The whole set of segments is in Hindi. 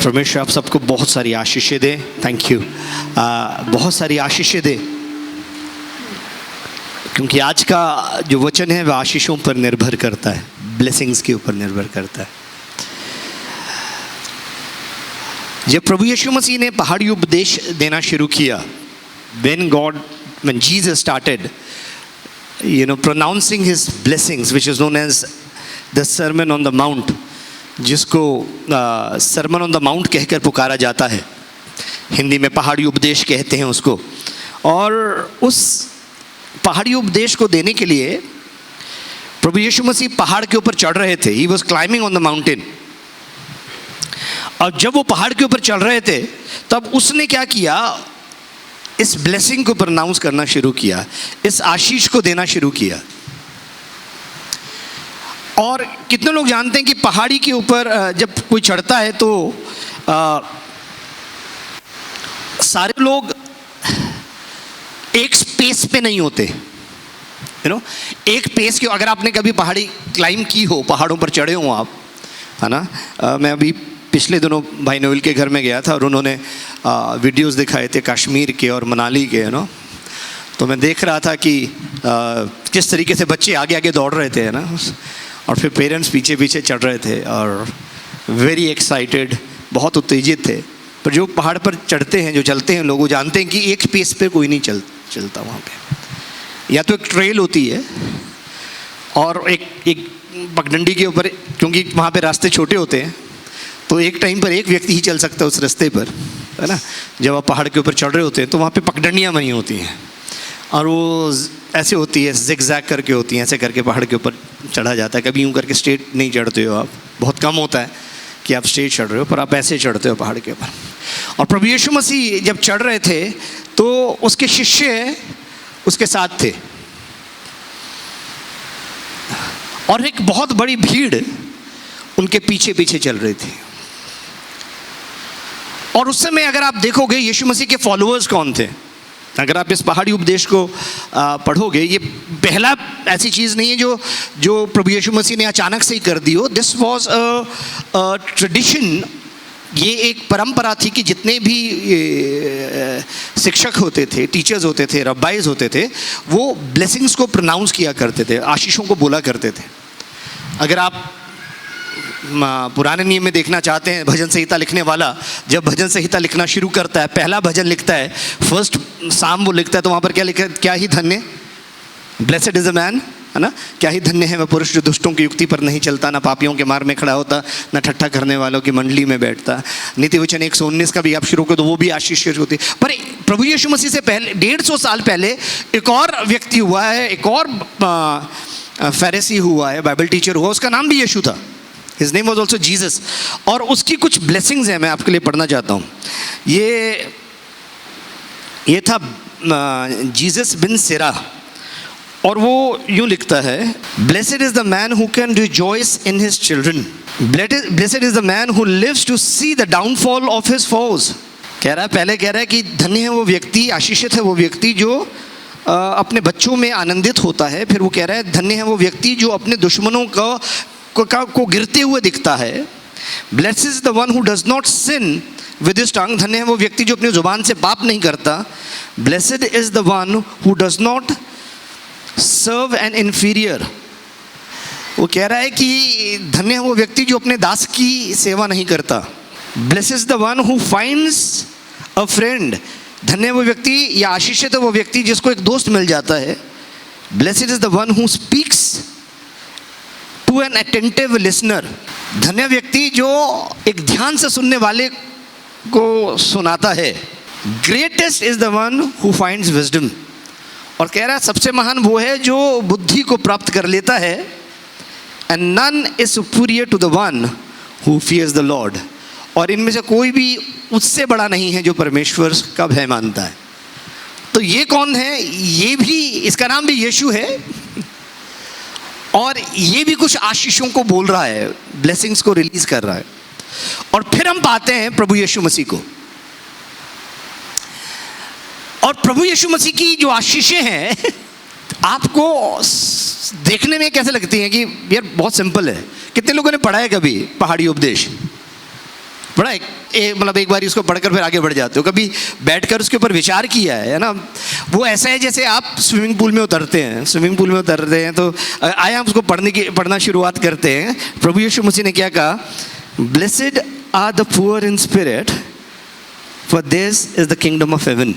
परमेश्वर आप सबको बहुत सारी आशीषें दे। Thank you. बहुत सारी आशीषें दे, क्योंकि आज का जो वचन है वह आशीषों पर निर्भर करता है, ब्लेसिंग्स के ऊपर निर्भर करता है। जब प्रभु यीशु मसीह ने पहाड़ी उपदेश देना शुरू किया, when Jesus started pronouncing his blessings, which is known as the Sermon on the Mount, जिसको सरमन ऑन द माउंट कहकर पुकारा जाता है, हिंदी में पहाड़ी उपदेश कहते हैं उसको। और उस पहाड़ी उपदेश को देने के लिए प्रभु यीशु मसीह पहाड़ के ऊपर चढ़ रहे थे। He was climbing on the mountain। और जब वो पहाड़ के ऊपर चढ़ रहे थे तब उसने क्या किया, इस ब्लेसिंग को प्रोनाउंस करना शुरू किया, इस आशीष को देना शुरू किया। और कितने लोग जानते हैं कि पहाड़ी के ऊपर जब कोई चढ़ता है तो सारे लोग एक स्पेस पे नहीं होते, एक पेस के। अगर आपने कभी पहाड़ी क्लाइंब की हो, पहाड़ों पर चढ़े हो आप, है ना। मैं अभी पिछले दिनों भाई नोएल के घर में गया था और उन्होंने वीडियोस दिखाए थे कश्मीर के और मनाली के, तो मैं देख रहा था कि किस तरीके से बच्चे आगे आगे दौड़ रहे थे, है ना, और फिर पेरेंट्स पीछे पीछे चढ़ रहे थे और वेरी एक्साइटेड, बहुत उत्तेजित थे। पर जो पहाड़ पर चढ़ते हैं, जो चलते हैं लोग, वो जानते हैं कि एक पेस पे कोई नहीं चलता वहाँ पे। या तो एक ट्रेल होती है और एक पगडंडी के ऊपर, क्योंकि वहाँ पे रास्ते छोटे होते हैं तो एक टाइम पर एक व्यक्ति ही चल सकता है उस रास्ते पर, है ना। जब आप पहाड़ के ऊपर चढ़ रहे होते हैं तो वहाँ पे पगडंडियाँ बनी होती हैं और वो ऐसे होती है, जिगजैग करके होती हैं, ऐसे करके पहाड़ के ऊपर चढ़ा जाता है। कभी यूँ करके स्ट्रेट नहीं चढ़ते हो आप, बहुत कम होता है कि आप स्ट्रेट चढ़ रहे हो, पर आप ऐसे चढ़ते हो पहाड़ के ऊपर। और प्रभु यीशु मसीह जब चढ़ रहे थे तो उसके शिष्य उसके साथ थे और एक बहुत बड़ी भीड़ उनके पीछे पीछे चल रही थी। और उस समय अगर आप देखोगे यीशु मसीह के फॉलोअर्स कौन थे, अगर आप इस पहाड़ी उपदेश को पढ़ोगे, ये पहला ऐसी चीज़ नहीं है जो प्रभु यीशु मसीह ने अचानक से ही कर दी हो। दिस वॉज अ ट्रेडिशन, ये एक परंपरा थी कि जितने भी शिक्षक होते थे, टीचर्स होते थे, रब्बाइज होते थे, वो ब्लेसिंग्स को प्रोनाउंस किया करते थे, आशीषों को बोला करते थे। अगर आप पुराने नियम में देखना चाहते हैं, भजन संहिता लिखने वाला जब भजन संहिता लिखना शुरू करता है, पहला भजन लिखता है, फर्स्ट साम वो लिखता है, तो वहाँ पर क्या लिखा है, क्या ही धन्य, ब्लेसेड इज अ मैन, है ना, क्या ही धन्य है वह पुरुष जो दुष्टों की युक्ति पर नहीं चलता, ना पापियों के मार्ग में खड़ा होता, ना ठट्ठा करने वालों की मंडली में बैठता। नीति वचन 119 का भी आप शुरू करो तो वो भी आशीष होती है। पर प्रभु यीशु मसीह से पहले 150 साल पहले एक और व्यक्ति हुआ है, एक और फरीसी हुआ है, बाइबल टीचर हुआ, उसका नाम भी यीशु था। His name was also Jesus। और उसकी कुछ ब्लेसिंग्स हैं, मैं आपके लिए पढ़ना चाहता हूँ। ये था जीसस बिन सिरा, और वो यूँ लिखता है, Blessed is the man who can rejoice in his children. Blessed is the man who lives to see the downfall of his foes। पहले कह रहा है कि धन्य है वो व्यक्ति, आशीषित है वो व्यक्ति जो अपने बच्चों में आनंदित होता है। फिर वो कह रहा है धन्य है वो व्यक्ति जो अपने दुश्मनों को गिरते हुए दिखता है। Blessed is the one who does not sin with his tongue। धन्य है वो व्यक्ति जो अपनी जुबान से पाप नहीं करता। Blessed is the one who does not serve an inferior। वो कह रहा है कि धन्य है वो व्यक्ति जो अपने दास की सेवा नहीं करता। Blessed is the one who finds a friend। धन्य है वो व्यक्ति या आशीषित है वो व्यक्ति जिसको एक दोस्त मिल जाता है। Blessed is the one who speaks to an attentive listener। धन्य व्यक्ति जो एक ध्यान से सुनने वाले को सुनाता है। Greatest is the one who finds wisdom। और कह रहा है सबसे महान वो है जो बुद्धि को प्राप्त कर लेता है। And none is superior to the one who fears the Lord। और इनमें से कोई भी उससे बड़ा नहीं है जो परमेश्वर का भय मानता है। तो ये कौन है? ये भी, इसका नाम भी यीशु है और ये भी कुछ आशीषों को बोल रहा है, ब्लेसिंग्स को रिलीज कर रहा है। और फिर हम पाते हैं प्रभु यीशु मसीह को, और प्रभु यीशु मसीह की जो आशीषें हैं आपको देखने में कैसे लगती हैं कि यार बहुत सिंपल है। कितने लोगों ने पढ़ा है कभी पहाड़ी उपदेश? बड़ा मतलब एक बार इसको पढ़कर फिर आगे बढ़ जाते हो, कभी बैठकर उसके ऊपर विचार किया है ना? वो ऐसा है जैसे आप स्विमिंग पूल में उतरते हैं, स्विमिंग पूल में उतरते हैं तो आए हम उसको पढ़ना शुरुआत करते हैं। प्रभु यीशु मसीह ने क्या कहा? Blessed are the poor in spirit for this is the kingdom of heaven.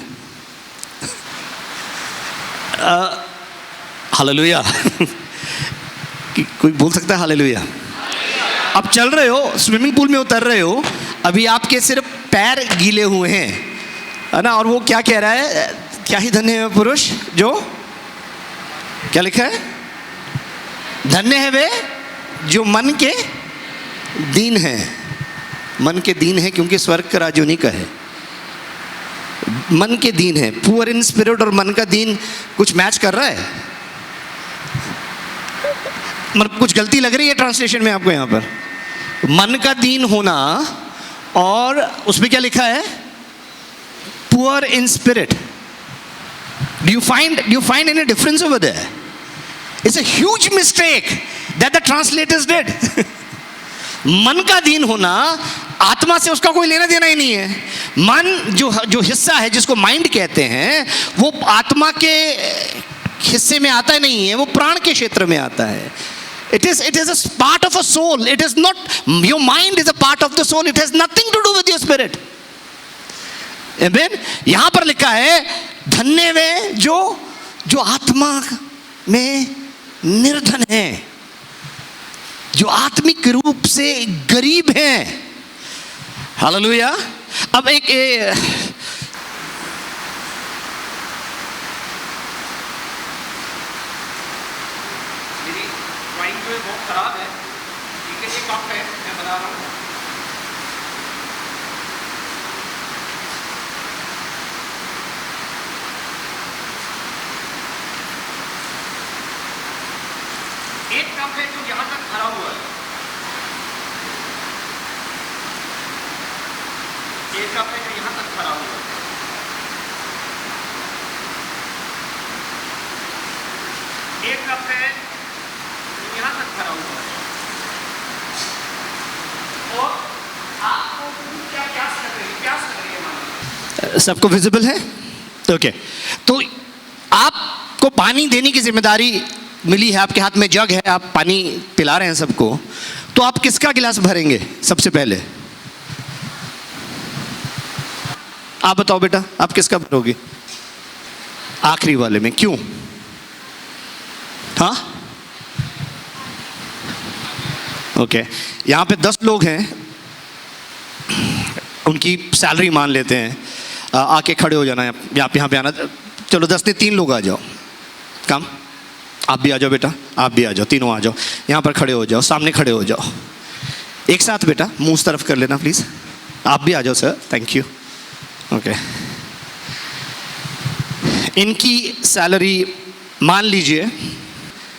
Hallelujah. कोई बोल सकता है हालेलुया? आप चल रहे हो, स्विमिंग पूल में उतर रहे हो, अभी आपके सिर्फ पैर गीले हुए हैं, है ना? और वो क्या कह रहा है? क्या ही धन्य है पुरुष जो, क्या लिखा है? धन्य है वे जो मन के दीन हैं। मन के दीन है क्योंकि स्वर्ग का राज्य उन्हीं का है। मन के दीन है, पुअर इन स्पिरिट और मन का दीन कुछ मैच कर रहा है? मतलब कुछ गलती लग रही है ट्रांसलेशन में आपको यहाँ पर? मन का दीन होना और उसमें क्या लिखा है? Poor in spirit. Do you find any difference over there? It's a huge mistake that the translators did. मन का दीन होना आत्मा से उसका कोई लेना देना ही नहीं है। मन जो हिस्सा है जिसको माइंड कहते हैं, वो आत्मा के हिस्से में आता नहीं है, वो प्राण के क्षेत्र में आता है। It is a part of a soul. It is not, your mind is a part of the soul. It has nothing to do with your spirit. Amen? यहां पर लिखा है धन्य वे जो आत्मा में निर्धन है, जो आत्मिक रूप से गरीब हैं। हालेलुया। अब एक बहुत खराब है, ठीक है? ये कप है, मैं बता रहा हूँ। एक कप है जो यहाँ तक भरा हुआ है, एक कप है जो यहाँ तक भरा हुआ है, एक कप है यहाँ तक भरा हुआ है, और आपको क्या प्यास लग रही है? सबको विजिबल है? ओके। तो आपको पानी देने की जिम्मेदारी मिली है, आपके हाथ में जग है, आप पानी पिला रहे हैं सबको, तो आप किसका गिलास भरेंगे सबसे पहले? आप बताओ बेटा, आप किसका भरोगे? आखिरी वाले में। क्यों? हाँ, ओके। यहाँ पे 10 लोग हैं, उनकी सैलरी मान लेते हैं। आके खड़े हो जाना, आप यहाँ पे आना। चलो 10 ने 3 लोग आ जाओ। कम, आप भी आ जाओ बेटा, आप भी आ जाओ, तीनों आ जाओ, यहाँ पर खड़े हो जाओ, सामने खड़े हो जाओ। एक साथ बेटा, मुंह उस तरफ कर लेना प्लीज़। आप भी आ जाओ सर, थैंक यू। ओके। इनकी सैलरी मान लीजिए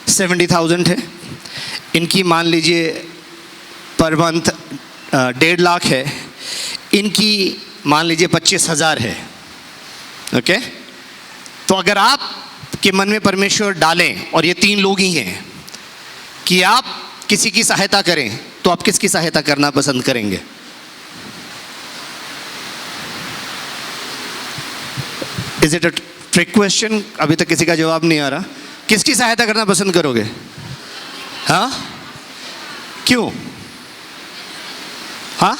70,000 है। इनकी मान लीजिए पर मंथ 1.5 लाख है। इनकी मान लीजिए 25,000 है। ओके। तो अगर आप के मन में परमेश्वर डालें, और ये 3 लोग ही हैं, कि आप किसी की सहायता करें, तो आप किसकी सहायता करना पसंद करेंगे? Is it a trick question? अभी तक किसी का जवाब नहीं आ रहा। किसकी सहायता करना पसंद करोगे? हाँ, क्यों? हाँ,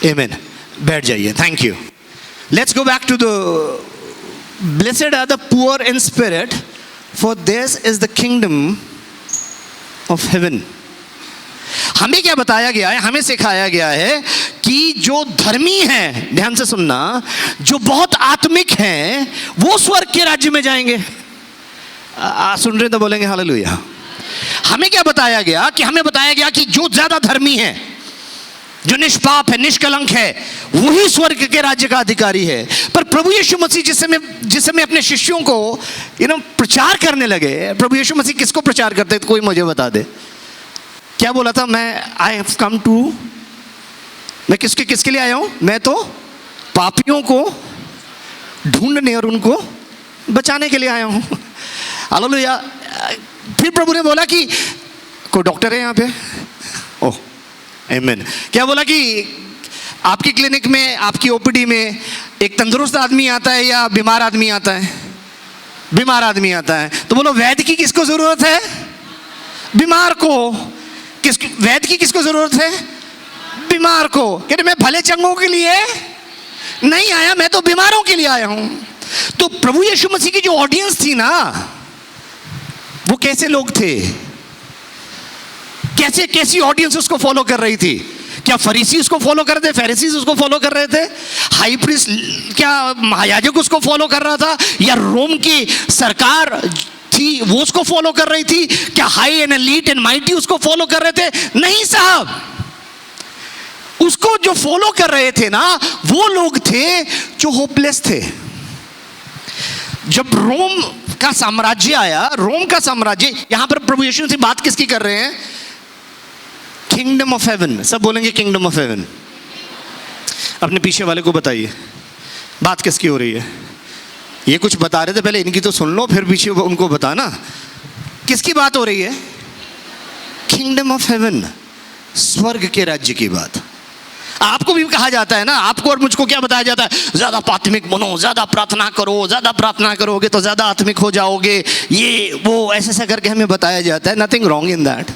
आमीन। बैठ जाइए, thank you. Let's go back to the blessed are the poor in spirit for this is the kingdom of heaven. हमें क्या बताया गया है? हमें सिखाया गया है कि जो धर्मी हैं, ध्यान से सुनना, जो बहुत आत्मिक हैं, वो स्वर्ग के राज्य में जाएंगे। सुन रहे तो बोलेंगे हालेलुया। हमें क्या बताया गया? कि हमें बताया गया कि जो ज्यादा धर्मी है, जो निष्पाप है, निष्कलंक है, वही स्वर्ग के राज्य का अधिकारी है। पर प्रभु यीशु मसीह जिस समय अपने शिष्यों को प्रचार करने लगे, प्रभु यीशु मसीह किसको प्रचार करते थे? कोई मुझे बता दे। क्या बोला था? आई हैव कम टू, मैं किसके लिए आया हूं? मैं तो पापियों को ढूंढने और उनको बचाने के लिए आया हूं। हालेलुया। फिर प्रभु ने बोला कि कोई डॉक्टर है यहाँ पे? ओह, आमीन। क्या बोला कि आपकी क्लिनिक में, आपकी ओपीडी में एक तंदुरुस्त आदमी आता है या बीमार आदमी आता है? बीमार आदमी आता है। तो बोलो वैद्य की किसको जरूरत है? बीमार को। वैद्य की किसको जरूरत है? बीमार को। कहते मैं भले चंगों के लिए नहीं आया, मैं तो बीमारों के लिए आया हूं। तो प्रभु यीशु मसीह की जो ऑडियंस थी ना, वो कैसे लोग थे? कैसी ऑडियंस उसको फॉलो कर रही थी? क्या फरीसी उसको फॉलो कर रहे थे? फरीसीज उसको फॉलो कर रहे थे? हाई प्रीस्ट, क्या महायाजक उसको फॉलो कर रहा था? या रोम की सरकार थी वो उसको फॉलो कर रही थी? क्या high and elite and mighty उसको फॉलो कर रहे थे? नहीं साहब, उसको जो फॉलो कर रहे थे ना, वो लोग थे जो होपलेस थे। जब रोम का साम्राज्य आया, रोम का साम्राज्य, यहां पर प्रभु यीशु से बात किसकी कर रहे हैं? Kingdom of haven. सब बोलेंगे किंगडम ऑफ हेवन। अपने पीछे वाले को बताइए बात किसकी हो रही है। ये कुछ बता रहे थे, पहले इनकी तो सुन लो, फिर पीछे उनको बताना किसकी बात हो रही है। किंगडम ऑफ हेवन, स्वर्ग के राज्य की बात। आपको भी कहा जाता है ना, आपको और मुझको क्या बताया जाता है? ज्यादा आत्मिक बनो, ज्यादा प्रार्थना करो, ज्यादा प्रार्थना करोगे तो ज्यादा आत्मिक हो जाओगे, ये वो ऐसा करके हमें बताया जाता है। Nothing wrong in that,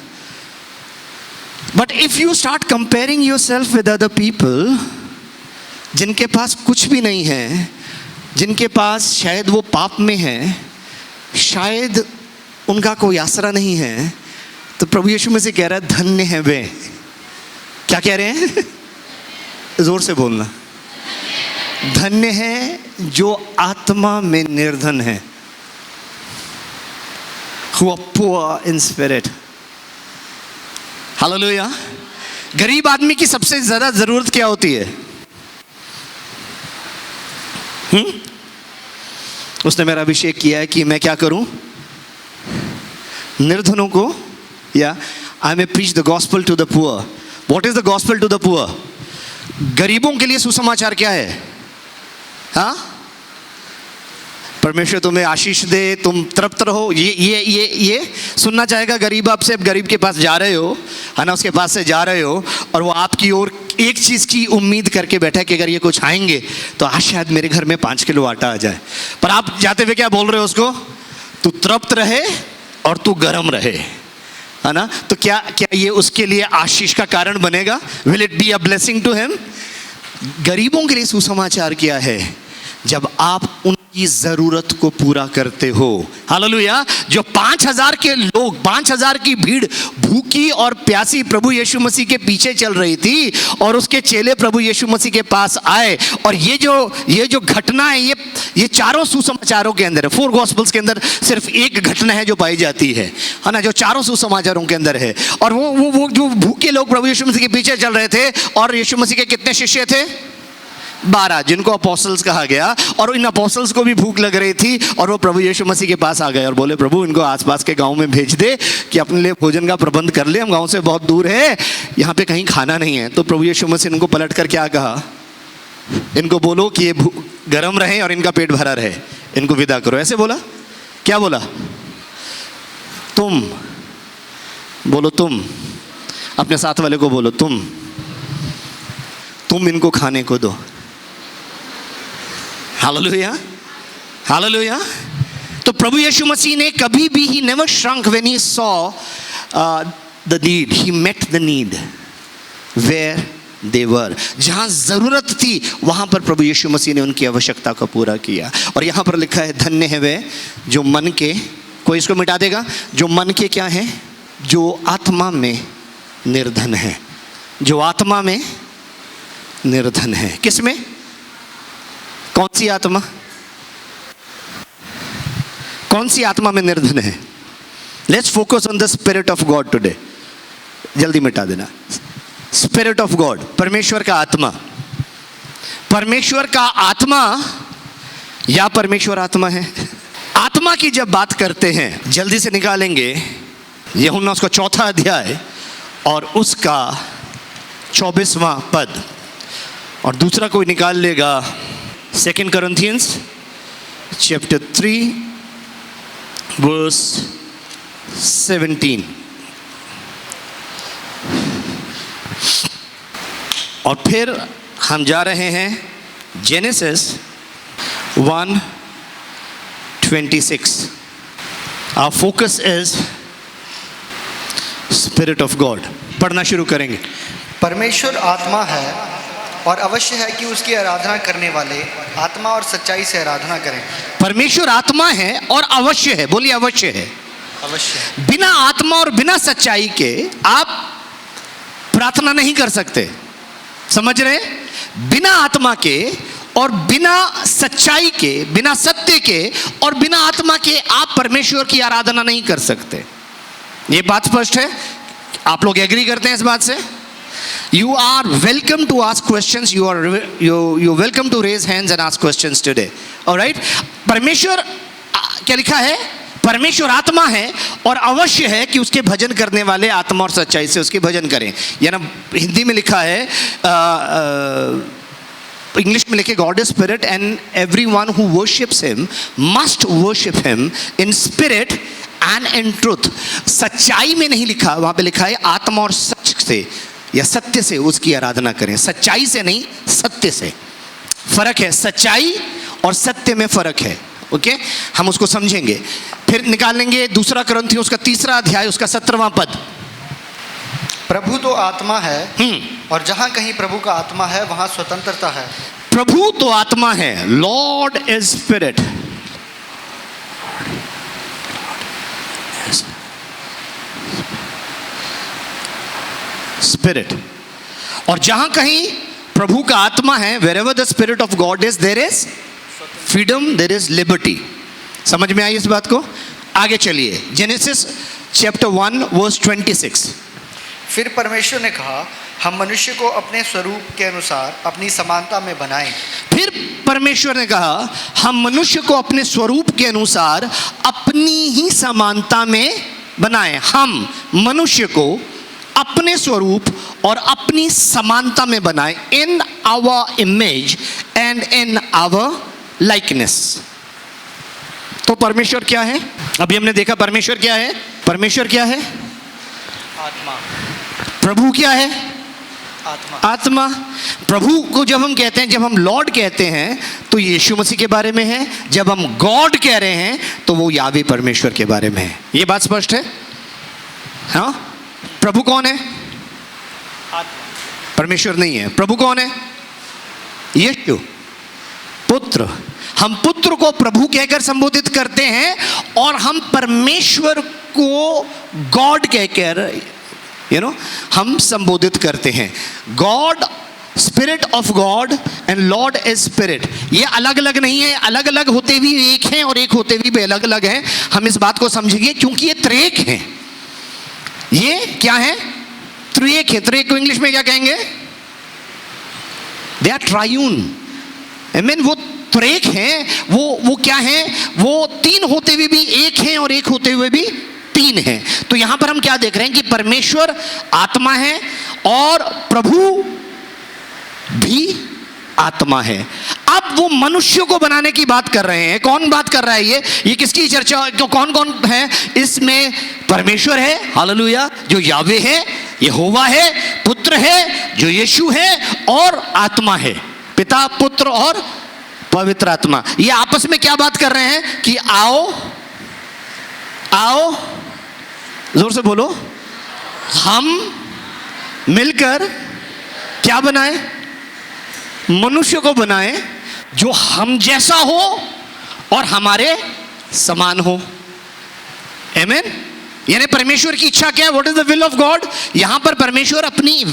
but if you start comparing your self with other people जिनके पास कुछ भी नहीं है, जिनके पास शायद वो पाप में है, शायद उनका कोई आसरा नहीं है, तो प्रभु यीशु में से कह रहा है धन्य है वे। क्या कह रहे हैं? जोर से बोलना। धन्य है जो आत्मा में निर्धन है, who are poor in spirit। Hallelujah. गरीब आदमी की सबसे ज्यादा जरूरत क्या होती है? उसने मेरा अभिषेक किया है कि मैं क्या करूं? निर्धनों को, या I may preach the gospel to the poor. What is the gospel to the poor? गरीबों के लिए सुसमाचार क्या है? हाँ, परमेश्वर तुम्हें आशीष दे, तुम तृप्त रहो। ये सुनना चाहेगा गरीब आपसे। गरीब के पास जा रहे हो, है ना, उसके पास से जा रहे हो और वो आपकी ओर एक चीज की उम्मीद करके बैठा है कि अगर ये कुछ आएंगे तो आज शायद मेरे घर में 5 किलो आटा आ जाए। पर आप जाते हुए क्या बोल रहे हो उसको? तू तृप्त रहे और तू गर्म रहे, है ना। तो क्या ये उसके लिए आशीष का कारण बनेगा? Will it be a blessing to him? गरीबों के लिए सुसमाचार क्या है? जब आप उनकी जरूरत को पूरा करते हो। हालेलुया। जो 5000 के लोग, 5000 की भीड़ भूखी और प्यासी प्रभु यीशु मसीह के पीछे चल रही थी और उसके चेले प्रभु यीशु मसीह के पास आए। और ये जो घटना है, ये चारों सुसमाचारों के अंदर है। 4 गॉस्पेल्स के अंदर सिर्फ एक घटना है जो पाई जाती है ना, जो चारों सुसमाचारों के अंदर है। और वो जो भूखे लोग प्रभु यीशु मसीह के पीछे चल रहे थे, और यीशु मसीह के कितने शिष्य थे? 12, जिनको अपोस्टल्स कहा गया। और इन अपोस्टल्स को भी भूख लग रही थी और वो प्रभु यीशु मसीह के पास आ गए और बोले, प्रभु इनको आसपास के गांव में भेज दे कि अपने लिए भोजन का प्रबंध कर ले, हम गांव से बहुत दूर है, यहाँ पे कहीं खाना नहीं है। तो प्रभु यीशु मसीह ने इनको पलट कर क्या कहा? इनको बोलो कि ये गर्म रहे और इनका पेट भरा रहे, इनको विदा करो। ऐसे बोला। क्या बोला? तुम बोलो, तुम अपने साथ वाले को बोलो, तुम इनको खाने को दो। Hallelujah, hallelujah. तो प्रभु यीशु मसीह ने कभी भी, he never shrunk when he saw the need, he met the need where they were. जहां जरूरत थी वहां पर प्रभु यीशु मसीह ने उनकी आवश्यकता को पूरा किया। और यहां पर लिखा है, धन्य है वे जो मन के, कोई इसको मिटा देगा, जो मन के क्या है? जो आत्मा में निर्धन है। जो आत्मा में निर्धन है। किस में? कौन सी आत्मा? कौन सी आत्मा में निर्धन है? Let's focus on the spirit of God today. जल्दी मिटा देना। स्पिरिट ऑफ गॉड, परमेश्वर का आत्मा। परमेश्वर का आत्मा या परमेश्वर आत्मा है। आत्मा की जब बात करते हैं, जल्दी से निकालेंगे यूहन्ना उसका 4था अध्याय और उसका 24वां पद। और दूसरा कोई निकाल लेगा 2 Corinthians chapter 3 verse 17। और फिर हम जा रहे हैं Genesis 1:26। Our focus is spirit of God. पढ़ना शुरू करेंगे। परमेश्वर आत्मा है और अवश्य है कि उसकी आराधना करने वाले आत्मा और सच्चाई से आराधना करें। परमेश्वर आत्मा है और अवश्य है, बोलिए अवश्य है। अवश्य। बिना आत्मा और बिना सच्चाई के आप प्रार्थना नहीं कर सकते, समझ रहे? बिना आत्मा के और बिना सच्चाई के, बिना सत्य के और बिना आत्मा के आप परमेश्वर की आराधना नहीं कर सकते। ये बात स्पष्ट है? आप लोग एग्री करते हैं इस बात से? You are welcome to ask questions. You're welcome to raise hands and ask questions today. All right? परमेश्वर क्या लिखा है? परमेश्वर आत्मा है और अवश्य है कि उसके भजन करने वाले आत्मा और सच्चाई से उसके भजन करें। यानी हिंदी में लिखा है, इंग्लिश में लिखे God is spirit and everyone who worships him must worship him in spirit and in truth. सच्चाई में नहीं लिखा, वहां पे लिखा है आत्मा और सच से या सत्य से उसकी आराधना करें। सच्चाई से नहीं, सत्य से। फर्क है, सच्चाई और सत्य में फर्क है। ओके, हम उसको समझेंगे, फिर निकालेंगे। दूसरा कुरिन्थियों उसका 3 अध्याय उसका 17वां पद। प्रभु तो आत्मा है और जहां कहीं प्रभु का आत्मा है वहां स्वतंत्रता है। प्रभु तो आत्मा है, लॉर्ड इज स्पिरिट। स्पिरिट, और जहां कहीं प्रभु का आत्मा है, wherever the spirit of God is, there is freedom, there is liberty। समझ में आई इस बात को? आगे चलिए, जेनेसिस चैप्टर 1 वर्स 26। फिर परमेश्वर ने कहा, हम मनुष्य को अपने स्वरूप के अनुसार अपनी समानता में बनाएं। फिर परमेश्वर ने कहा, हम मनुष्य को अपने स्वरूप के अनुसार अपनी ही समानता में बनाएं। हम मनुष्य को अपने स्वरूप और अपनी समानता में बनाएं, in our image and in our likeness. तो परमेश्वर क्या है? अभी हमने देखा परमेश्वर क्या है। परमेश्वर क्या है? आत्मा। प्रभु क्या है? आत्मा। आत्मा। प्रभु को जब हम कहते हैं, जब हम लॉर्ड कहते हैं तो यीशु मसीह के बारे में है। जब हम गॉड कह रहे हैं तो वो यावे परमेश्वर के बारे में है। ये बात स्पष्ट है? हाँ। प्रभु कौन है? आत्मा। परमेश्वर नहीं है। प्रभु कौन है? यीशु, पुत्र। हम पुत्र को प्रभु कहकर संबोधित करते हैं और हम परमेश्वर को गॉड कहकर हम संबोधित करते हैं। God, spirit of God and Lord is spirit. ये अलग अलग नहीं है, अलग अलग होते भी एक हैं और एक होते भी अलग अलग हैं। हम इस बात को समझिए क्योंकि ये त्रिएक हैं। ये क्या है? त्रिएक है। त्रिएक को इंग्लिश में क्या कहेंगे? They are triune. आमीन। वो त्रिएक हैं। वो क्या है? वो 3 होते हुए भी एक हैं और एक होते हुए भी 3 हैं। तो यहां पर हम क्या देख रहे हैं कि परमेश्वर आत्मा है और प्रभु भी आत्मा है। अब वो मनुष्य को बनाने की बात कर रहे हैं। कौन बात कर रहा है? ये किसकी चर्चा? कौन कौन है इसमें? परमेश्वर है, हालेलुया, जो यावे है, यहोवा है, पुत्र है जो यीशु है, और आत्मा है, पिता, पुत्र और पवित्र आत्मा। ये आपस में क्या बात कर रहे हैं कि आओ आओ, जोर से बोलो, हम मिलकर क्या बनाएं? मनुष्य को बनाएं जो हम जैसा हो और हमारे समान हो। आमीन। यानी परमेश्वर की इच्छा क्या है? What is the will of God? यहां पर परमेश्वर अपनी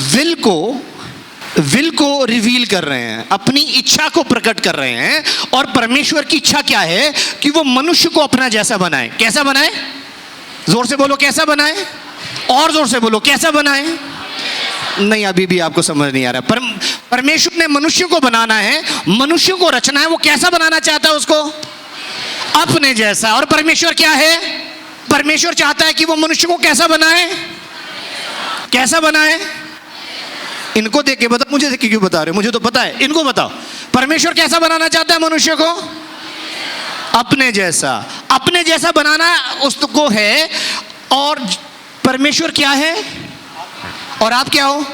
विल को रिवील कर रहे हैं, अपनी इच्छा को प्रकट कर रहे हैं। और परमेश्वर की इच्छा क्या है? कि वो मनुष्य को अपना जैसा बनाए। कैसा बनाए? जोर से बोलो, कैसा बनाए? और जोर से बोलो, कैसा बनाए? नहीं, अभी भी आपको समझ नहीं आ रहा। परमेश्वर ने मनुष्य को बनाना है, मनुष्य को रचना है। वो कैसा बनाना चाहता है? उसको अपने जैसा। और परमेश्वर क्या है? परमेश्वर चाहता है कि वो मनुष्य को कैसा बनाए? कैसा बनाए? इनको देख के बता, मुझे देख के क्यों बता रहे हो? मुझे तो पता है, इनको बताओ। परमेश्वर कैसा बनाना चाहता है मनुष्य को? अपने जैसा। अपने जैसा बनाना उसको है। और परमेश्वर क्या है और आप क्या हो?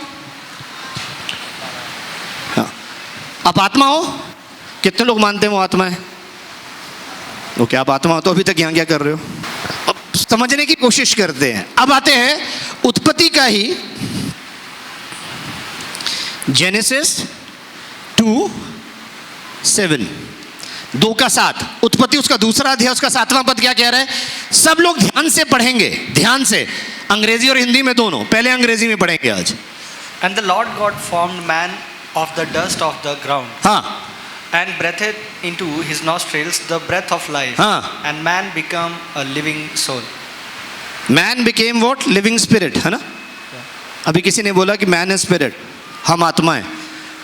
आप आत्मा हो? कितने लोग मानते हैं वो आत्मा है? ओके, आप आत्मा हो तो अभी तक यहाँ क्या कर रहे हो? अब समझने की कोशिश करते हैं। अब आते हैं उत्पत्ति का ही, जेनेसिस 2:7, 2:7, उत्पत्ति उसका दूसरा अध्याय उसका 7वां पद क्या कह रहा है? सब लोग ध्यान से पढ़ेंगे, ध्यान से, अंग्रेजी और हिंदी में दोनों। पहले अंग्रेजी में पढ़ेंगे आज। And the Lord God formed man of the dust of the ground, हाँ and breathed into his nostrils the breath of life, हाँ, and man became a living soul. Man became what? Living spirit, है ना? अभी किसी ने बोला कि मैन इज स्पिरिट, हम आत्मा है।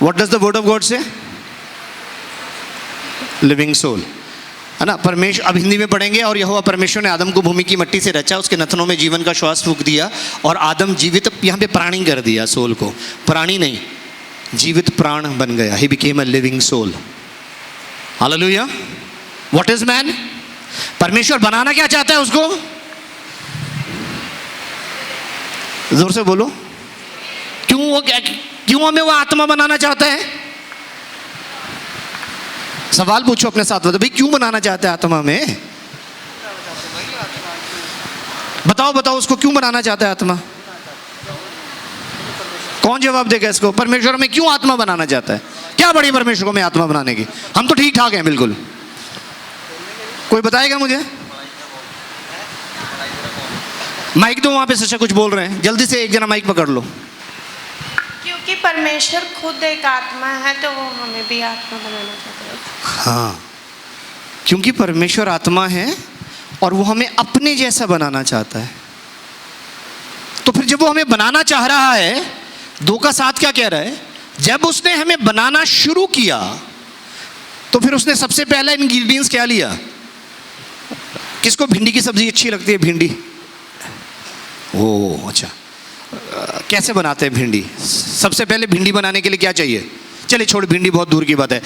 What does the word of God से? लिविंग सोल, है ना? परमेश्वर, अब हिंदी में पढ़ेंगे। और यहोवा परमेश्वर ने आदम को भूमि की मिट्टी से रचा, उसके नथनों में जीवन का श्वास फूंक दिया और आदम जीवित, यहाँ पे प्राणी कर दिया सोल को, प्राणी नहीं, जीवित प्राण बन गया। He became a living soul. Hallelujah. What is man? परमेश्वर बनाना क्या चाहता है उसको? जोर से बोलो। क्यों हमें वो आत्मा बनाना चाहता है? सवाल पूछो अपने साथ, बताओ भाई क्यों बनाना चाहते हैं आत्मा में? बताओ उसको क्यों बनाना चाहता है आत्मा? कौन जवाब देगा इसको? परमेश्वर में क्यों आत्मा बनाना चाहता है? क्या बड़ी परमेश्वर को में आत्मा बनाने की? हम तो ठीक ठाक हैं बिल्कुल। कोई बताएगा मुझे? माइक दो, वहां पे सच्चा कुछ बोल रहे हैं, जल्दी से एक जना माइक पकड़ लो। क्योंकि परमेश्वर खुद एक आत्मा है, तो वो हमें भी आत्मा बनाना चाहता है। हाँ, क्योंकि परमेश्वर आत्मा है और वो हमें अपने जैसा बनाना चाहता है। तो फिर जब वो हमें बनाना चाह रहा है, 2:7 क्या कह रहा है? जब उसने हमें बनाना शुरू किया तो फिर उसने सबसे पहला इंग्रेडिएंट्स क्या लिया? किसको भिंडी की सब्जी अच्छी लगती है? भिंडी, ओ अच्छा, कैसे बनाते हैं भिंडी? सबसे पहले भिंडी बनाने के लिए क्या चाहिए? चलिए छोड़, भिंडी बहुत दूर की बात है।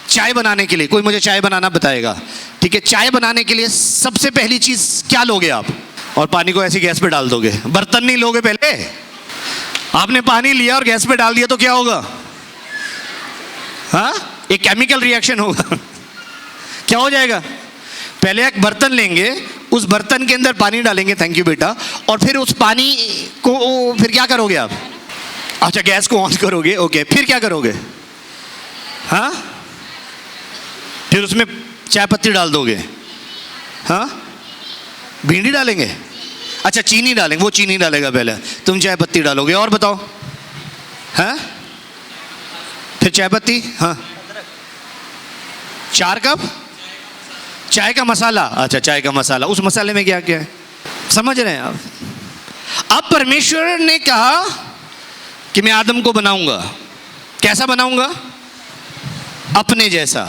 चाय बनाने के लिए, कोई मुझे चाय बनाना बताएगा? ठीक है, चाय बनाने के लिए सबसे पहली चीज क्या लोगे आप? और पानी को ऐसी गैस पे डाल दोगे, बर्तन नहीं लोगे। पहले आपने पानी लिया और गैस पे डाल दिया तो क्या होगा? हाँ, एक केमिकल रिएक्शन होगा। क्या हो जाएगा? पहले एक बर्तन लेंगे, उस बर्तन के अंदर पानी डालेंगे, थैंक यू बेटा, और फिर उस पानी को फिर क्या करोगे आप? अच्छा, गैस को ऑन करोगे, ओके, फिर क्या करोगे? हाँ, फिर उसमें चाय पत्ती डाल दोगे। हाँ, भिंडी डालेंगे, अच्छा चीनी डालेंगे, वो चीनी डालेगा पहले, तुम चाय पत्ती डालोगे, और बताओ। हाँ, फिर चाय पत्ती, हाँ, 4 कप चाय का मसाला, अच्छा चाय का मसाला, उस मसाले में क्या क्या है? समझ रहे हैं आप? अब परमेश्वर ने कहा कि मैं आदम को बनाऊंगा। कैसा बनाऊंगा? अपने जैसा।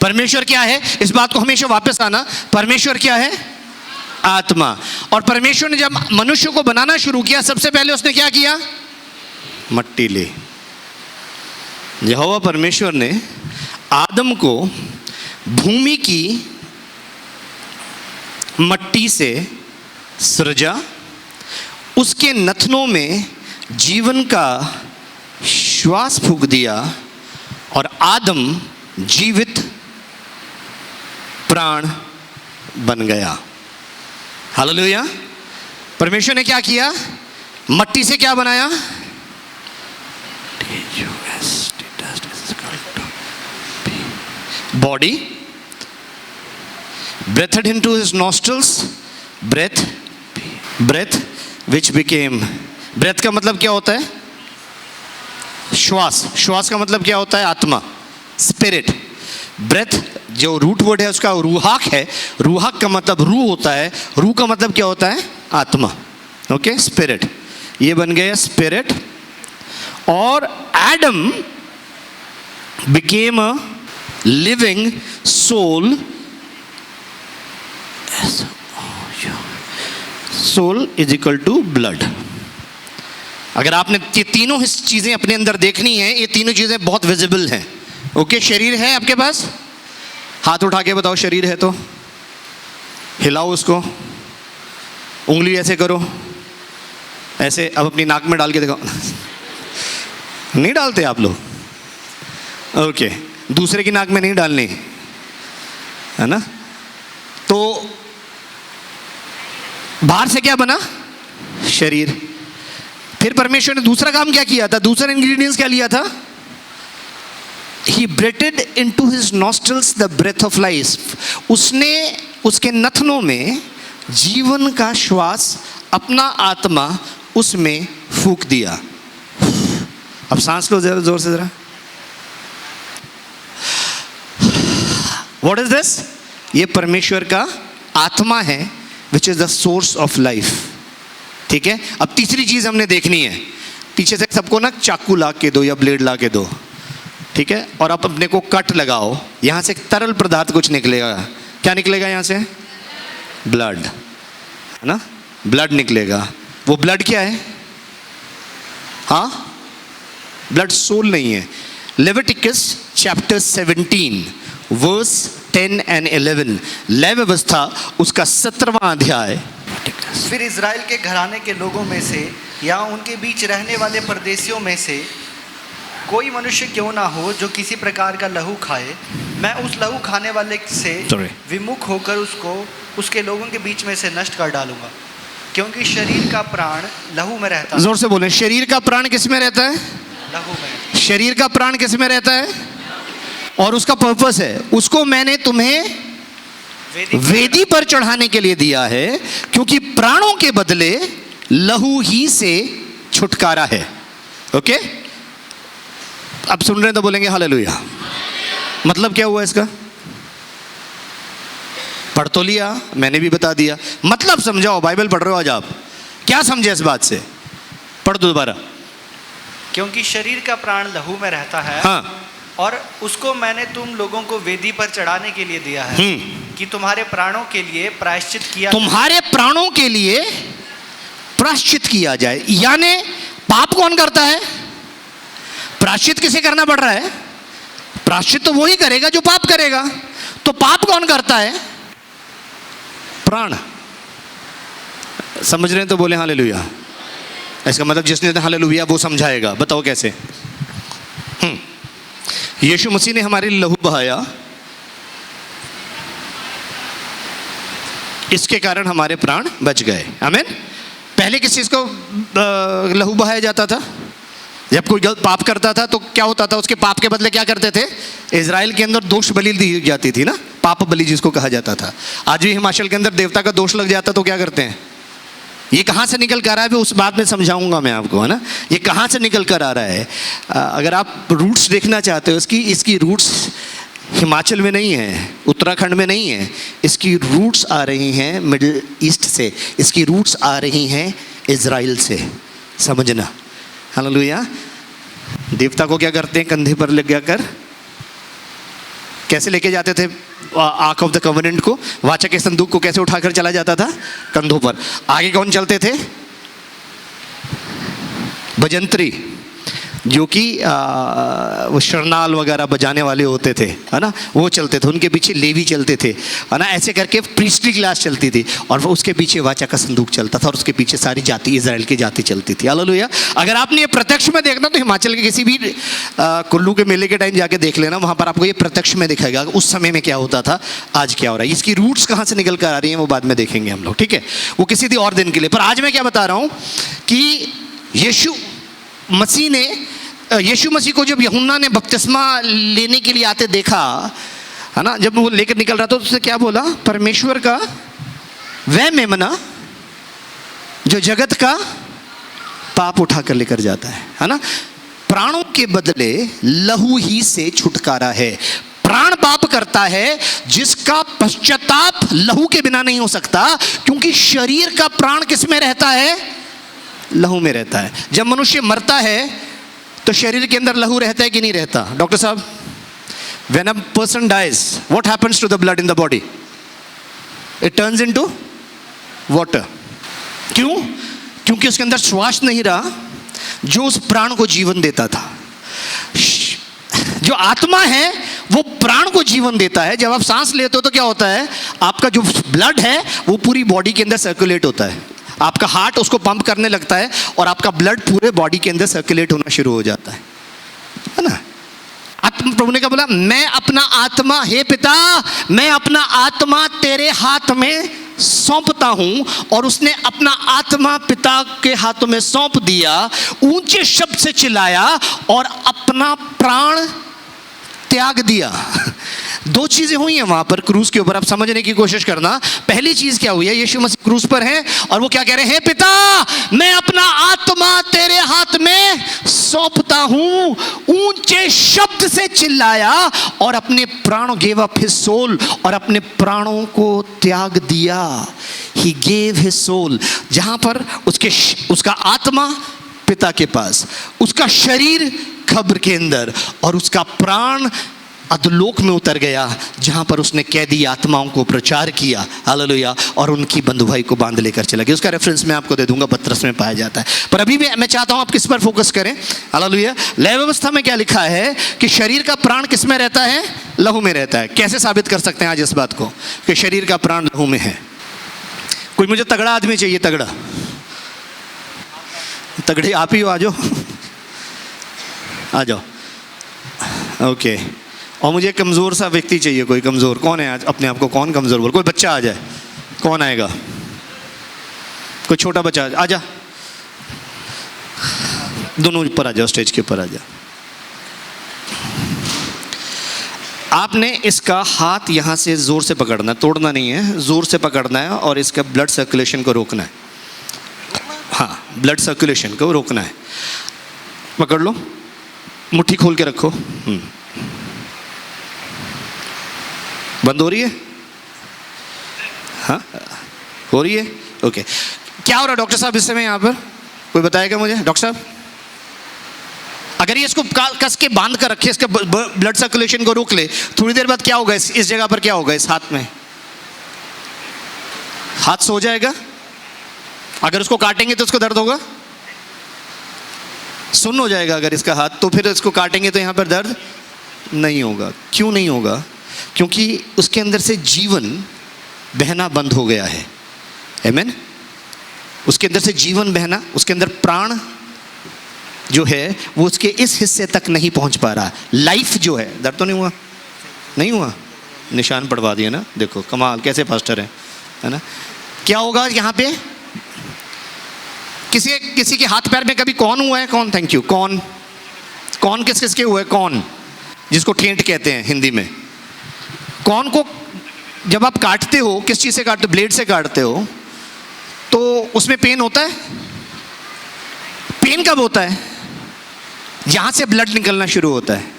परमेश्वर क्या है? इस बात को हमेशा वापस आना, परमेश्वर क्या है? आत्मा। और परमेश्वर ने जब मनुष्य को बनाना शुरू किया, सबसे पहले उसने क्या किया? मट्टी ली। यहोवा परमेश्वर ने आदम को भूमि की मट्टी से सृजा, उसके नथनों में जीवन का श्वास फूंक दिया और आदम जीवित प्राण बन गया। हालेलुया। परमेश्वर ने क्या किया? मट्टी से क्या बनाया? Body, breathed into his nostrils breath which became, breath का मतलब क्या होता है? श्वास का मतलब क्या होता है? आत्मा, स्पिरिट। ब्रेथ जो रूट वर्ड है उसका रूहाक है, रूहाक का मतलब रूह होता है, रूह का मतलब क्या होता है? आत्मा। ओके, स्पिरिट, ये बन गया स्पिरिट। और Adam became a living soul, soul is equal to blood। अगर आपने ये तीनों चीजें अपने अंदर देखनी है, ये तीनों चीजें बहुत विजिबल हैं। ओके, शरीर है आपके पास? हाथ उठा के बताओ शरीर है तो। हिलाओ उसको, उंगली ऐसे करो, ऐसे। अब अपनी नाक में डाल के देखो। नहीं डालते आप लोग? ओके, दूसरे की नाक में नहीं डालनी, है ना। तो बाहर से क्या बना? शरीर। फिर परमेश्वर ने दूसरा काम क्या किया था? दूसरा इंग्रेडिएंट्स क्या लिया था? He breathed into his nostrils the breath of life. उसने उसके नथनों में जीवन का श्वास, अपना आत्मा उसमें फूंक दिया। अब सांस लो जरा जोर से जरा। What is this? ये परमेश्वर का आत्मा है, which is the source of life. ठीक है। अब तीसरी चीज हमने देखनी है। पीछे से सबको ना चाकू ला के दो या ब्लेड ला के दो, ठीक है। और आप अपने को कट लगाओ। यहां से एक तरल पदार्थ कुछ निकलेगा। क्या निकलेगा यहां से? ब्लड, है ना। ब्लड निकलेगा। वो ब्लड क्या है? हाँ, ब्लड सोल नहीं है। लेविटिकस चैप्टर 17 वर्स 10 and 11, लय व्यवस्था उसका 17वां अध्याय। फिर इज़राइल के घराने के लोगों में से या उनके बीच रहने वाले परदेशियों में से कोई मनुष्य क्यों ना हो जो किसी प्रकार का लहू खाए, मैं उस लहू खाने वाले से विमुख होकर उसको उसके लोगों के बीच में से नष्ट कर डालूंगा, क्योंकि शरीर का प्राण लहू में रहता है। जोर से बोलें, शरीर का प्राण किस में रहता है? लहू में। शरीर का प्राण किस में रहता है? और उसका पर्पस है, उसको मैंने तुम्हें वेदी पर चढ़ाने के लिए दिया है, क्योंकि प्राणों के बदले लहू ही से छुटकारा है। ओके, अब सुन रहे हैं तो बोलेंगे हालेलुया। मतलब क्या हुआ इसका? पढ़ तो लिया, मैंने भी बता दिया। मतलब समझाओ, बाइबल पढ़ रहे हो आज आप, क्या समझे इस बात से? पढ़ दो दोबारा। क्योंकि शरीर का प्राण लहू में रहता है, हाँ, और उसको मैंने तुम लोगों को वेदी पर चढ़ाने के लिए दिया है, कि तुम्हारे प्राणों के लिए प्रायश्चित किया, तुम्हारे प्राणों के लिए प्रायश्चित किया जाए। यानी पाप कौन करता है? प्रायश्चित किसे करना पड़ रहा है? प्रायश्चित तो वही करेगा जो पाप करेगा। तो पाप कौन करता है? प्राण। समझ रहे हैं तो बोले हालेलुया। इसका मतलब जिसने हालेलुया वो समझाएगा। बताओ कैसे? यीशु मसीह ने हमारे लहू बहाया, इसके कारण हमारे प्राण बच गए। आमीन। पहले किस चीज को लहू बहाया जाता था? जब कोई गलत पाप करता था तो क्या होता था? उसके पाप के बदले क्या करते थे? इजराइल के अंदर दोष बलि दी जाती थी ना, पाप बलि जिसको कहा जाता था। आज भी हिमाचल के अंदर देवता का दोष लग जाता तो क्या करते हैं? ये कहाँ से निकल कर आ रहा है उस बात में समझाऊंगा मैं आपको, है ना। ये कहाँ से निकल कर आ रहा है? अगर आप रूट्स देखना चाहते हो इसकी रूट्स हिमाचल में नहीं है, उत्तराखंड में नहीं है। इसकी रूट्स आ रही हैं मिडिल ईस्ट से, इसकी रूट्स आ रही हैं इजराइल से। समझना। हालेलुया। देवता को क्या करते हैं? कंधे पर ले जाकर कैसे लेके जाते थे? आर्क ऑफ द कवेनेंट को, वाचा के संदूक को कैसे उठाकर चला जाता था? कंधों पर। आगे कौन चलते थे? भजंत्री, जो कि वो शरनाल वगैरह बजाने वाले होते थे, है ना, वो चलते थे। उनके पीछे लेवी चलते थे, है ना। ऐसे करके प्रीस्टली क्लास चलती थी, और उसके पीछे वाचा का संदूक चलता था, और उसके पीछे सारी जाति, इजराइल की जाति चलती थी। हालेलुया। अगर आपने ये प्रत्यक्ष में देखना तो हिमाचल के किसी भी कुल्लू के मेले के टाइम जाके देख लेना, वहाँ पर आपको ये प्रत्यक्ष में दिखाएगा उस समय में क्या होता था, आज क्या हो रहा है। इसकी रूट्स कहाँ से निकल कर आ रही हैं वो बाद में देखेंगे हम लोग, ठीक है। वो किसी भी और दिन के लिए। पर आज मैं क्या बता रहा हूँ कि यीशु मसीह को जब यूहन्ना ने बपतिस्मा लेने के लिए आते देखा, है ना, जब वो लेकर निकल रहा था तो उसने क्या बोला? परमेश्वर का वह मेमना जो जगत का पाप उठा कर लेकर जाता है ना। प्राणों के बदले लहू ही से छुटकारा है। प्राण पाप करता है जिसका पश्चाताप लहू के बिना नहीं हो सकता, क्योंकि शरीर का प्राण किस में रहता है? लहू में रहता है। जब मनुष्य मरता है तो शरीर के अंदर लहू रहता है कि नहीं रहता? डॉक्टर साहब, when a person dies, what happens to the blood in the body? It turns into water. क्यों? क्योंकि उसके अंदर श्वास नहीं रहा जो उस प्राण को जीवन देता था। जो आत्मा है वो प्राण को जीवन देता है। जब आप सांस लेते हो तो क्या होता है? आपका जो ब्लड है वो पूरी बॉडी के अंदर सर्कुलेट होता है। आपका हार्ट उसको पंप करने लगता है और आपका ब्लड पूरे बॉडी के अंदर सर्कुलेट होना शुरू हो जाता है ना। प्रभु ने क्या बोला, मैं अपना आत्मा, हे पिता मैं अपना आत्मा तेरे हाथ में सौंपता हूं। और उसने अपना आत्मा पिता के हाथों में सौंप दिया, ऊंचे शब्द से चिल्लाया और अपना प्राण त्याग दिया। दो चीजें हुई हैं वहां पर क्रूस के ऊपर, आप समझने की कोशिश करना। पहली चीज क्या हुई है, यीशु मसीह क्रूस पर हैं और वो क्या कह रहे हैं, हे पिता मैं अपना आत्मा तेरे हाथ में सौंपता हूं। ऊंचे शब्द से चिल्लाया और अपने प्राणों, गेव अप हिज सोल, और अपने प्राणों को त्याग दिया। ही गेव हिज सोल, जहां पर उसका आत्मा पिता के पास, उसका शरीर कब्र के अंदर, और उसका प्राण अधोलोक में उतर गया, जहां पर उसने कैदी आत्माओं को प्रचार किया, हालेलुया, और उनकी बंधुभाई को बांध लेकर चला गया। उसका रेफरेंस मैं आपको दे दूंगा, पत्रस में पाया जाता है। पर अभी भी मैं चाहता हूं आप किस पर फोकस करें, हालेलुया। लय व्यवस्था में क्या लिखा है कि शरीर का प्राण किस में रहता है, लहू में रहता है। कैसे साबित कर सकते हैं आज इस बात को कि शरीर का प्राण लहू में है? कोई मुझे तगड़ा आदमी चाहिए, तगड़ा, तगड़े आप ही हो, आ जाओ, आ जाओ, ओके। और मुझे कमज़ोर सा व्यक्ति चाहिए, कोई कमज़ोर। कौन है आज अपने आप को, कौन कमज़ोर बोल? कोई बच्चा आ जाए, कौन आएगा? कोई छोटा बच्चा आ जा, दोनों ऊपर आ जाओ, स्टेज के ऊपर आ जाओ। आपने इसका हाथ यहाँ से ज़ोर से पकड़ना है, तोड़ना नहीं है, ज़ोर से पकड़ना है और इसका ब्लड सर्कुलेशन को रोकना है। हाँ, ब्लड सर्कुलेशन को रोकना है। पकड़ लो, मुट्ठी खोल के रखो। बंद हो रही है? हाँ, हो रही है, ओके। क्या हो रहा है डॉक्टर साहब इस समय यहाँ पर? कोई बताएगा मुझे डॉक्टर साहब? अगर ये इसको कस के बांध कर रखे, इसके ब्लड सर्कुलेशन को रोक ले, थोड़ी देर बाद क्या होगा, इस जगह पर क्या होगा, इस हाथ में? हाथ सो जाएगा। अगर उसको काटेंगे तो उसको दर्द होगा, सुन्न हो जाएगा अगर इसका हाथ, तो फिर इसको काटेंगे तो यहाँ पर दर्द नहीं होगा। क्यों नहीं होगा? क्योंकि उसके अंदर से जीवन बहना बंद हो गया है। आमीन। उसके अंदर से जीवन बहना, उसके अंदर प्राण जो है वो उसके इस हिस्से तक नहीं पहुंच पा रहा। लाइफ जो है, दर्द तो नहीं हुआ? नहीं हुआ, निशान पड़वा दिया ना, देखो कमाल, कैसे पास्टर है ना। क्या होगा यहाँ पे? किसी के हाथ पैर में कभी कौन हुआ है? कौन, थैंक यू, कौन किस किस के हुए? कौन, जिसको ठेंट कहते हैं हिंदी में। कौन को जब आप काटते हो, किस चीज़ से काटते हो? ब्लेड से काटते हो, तो उसमें पेन होता है। पेन कब होता है? यहां से ब्लड निकलना शुरू होता है।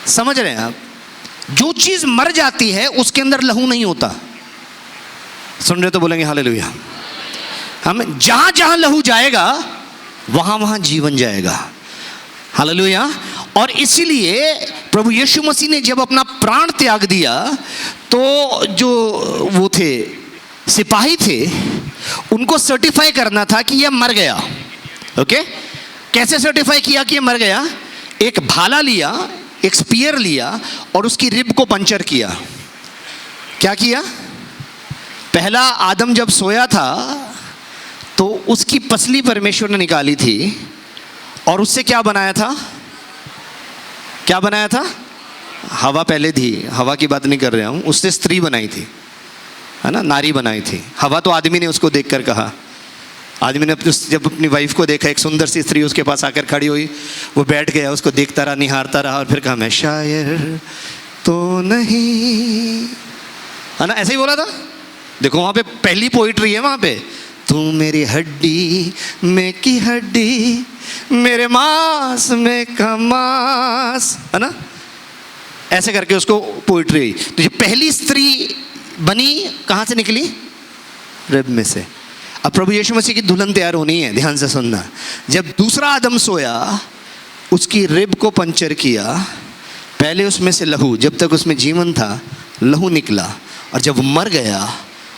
समझ रहे हैं आप? जो चीज मर जाती है उसके अंदर लहू नहीं होता। सुन रहे तो बोलेंगे हालेलुया। हम जहां जहां लहू जाएगा वहां वहां जीवन जाएगा, हालेलुया। और इसीलिए प्रभु यीशु मसीह ने जब अपना प्राण त्याग दिया, तो जो वो थे सिपाही थे, उनको सर्टिफाई करना था कि यह मर गया। ओके, कैसे सर्टिफाई किया कि यह मर गया? एक भाला लिया, एक स्पीयर लिया और उसकी रिब को पंचर किया। क्या किया? पहला आदम जब सोया था तो उसकी पसली परमेश्वर ने निकाली थी और उससे क्या बनाया था? क्या बनाया था? हवा पहले थी, हवा की बात नहीं कर रहा हूं, उससे स्त्री बनाई थी, है ना, नारी बनाई थी। हवा तो आदमी ने उसको देखकर कहा, आदमी ने जब अपनी वाइफ को देखा, एक सुंदर सी स्त्री उसके पास आकर खड़ी हुई, वो बैठ गया, उसको देखता रहा, निहारता रहा और फिर कहा मैं शायर तो नहीं, है ना, ऐसे ही बोला था। देखो वहां पे पहली पोइट्री है वहां पे, तू मेरी हड्डी में की हड्डी, मेरे मांस में का मांस, है ना, ऐसे करके उसको पोइट्री। तो ये पहली स्त्री बनी कहां से निकली? रिब में से। अब प्रभु यीशु मसीह की दुल्हन तैयार होनी है, ध्यान से सुनना। जब दूसरा आदम सोया, उसकी रिब को पंचर किया, पहले उसमें से लहू, जब तक उसमें जीवन था लहू निकला, और जब मर गया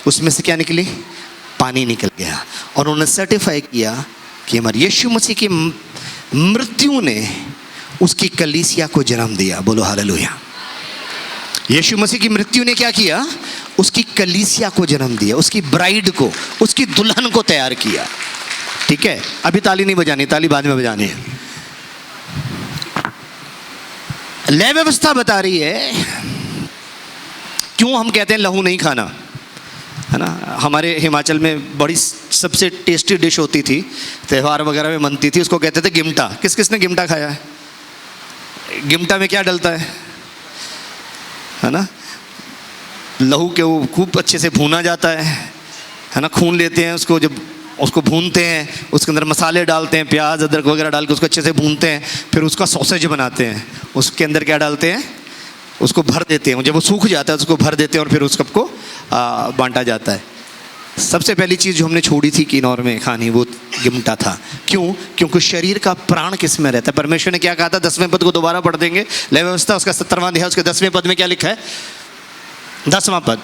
उसमें से क्या निकली? पानी निकल गया। और उन्होंने सर्टिफाई किया कि हमारे यीशु मसीह की मृत्यु ने उसकी कलीसिया को जन्म दिया। बोलो हालेलुया। यीशु मसीह की मृत्यु ने क्या किया? उसकी कलीसिया को जन्म दिया, उसकी ब्राइड को, उसकी दुल्हन को तैयार किया। ठीक है, अभी ताली नहीं बजानी, ताली बाद में बजानी है। लय व्यवस्था बता रही है क्यों हम कहते हैं लहू नहीं खाना, है ना। हमारे हिमाचल में बड़ी सबसे टेस्टी डिश होती थी, त्यौहार वगैरह में बनती थी, उसको कहते थे गिमटा। किस किस ने गिमटा खाया है? गिमटा में क्या डलता है ना, लहू के वो खूब अच्छे से भूना जाता है ना। खून लेते हैं उसको, जब उसको भूनते हैं, उसके अंदर मसाले डालते हैं, प्याज अदरक वगैरह डाल के उसको अच्छे से भूनते हैं, फिर उसका सॉसेज बनाते हैं। उसके अंदर क्या डालते हैं? उसको भर देते हैं। जब वो सूख जाता है उसको भर देते हैं और फिर उस कप को बांटा जाता है। सबसे पहली चीज़ जो हमने छोड़ी थी किन्नौर में खानी वो गिमटा था। क्यों? क्योंकि शरीर का प्राण किस में रहता है? परमेश्वर ने क्या कहा था? 10वें पद को दोबारा पढ़ देंगे, लय व्यवस्था उसका 17वां अध्याय उसके 10वें पद में क्या लिखा है? 10वां पद,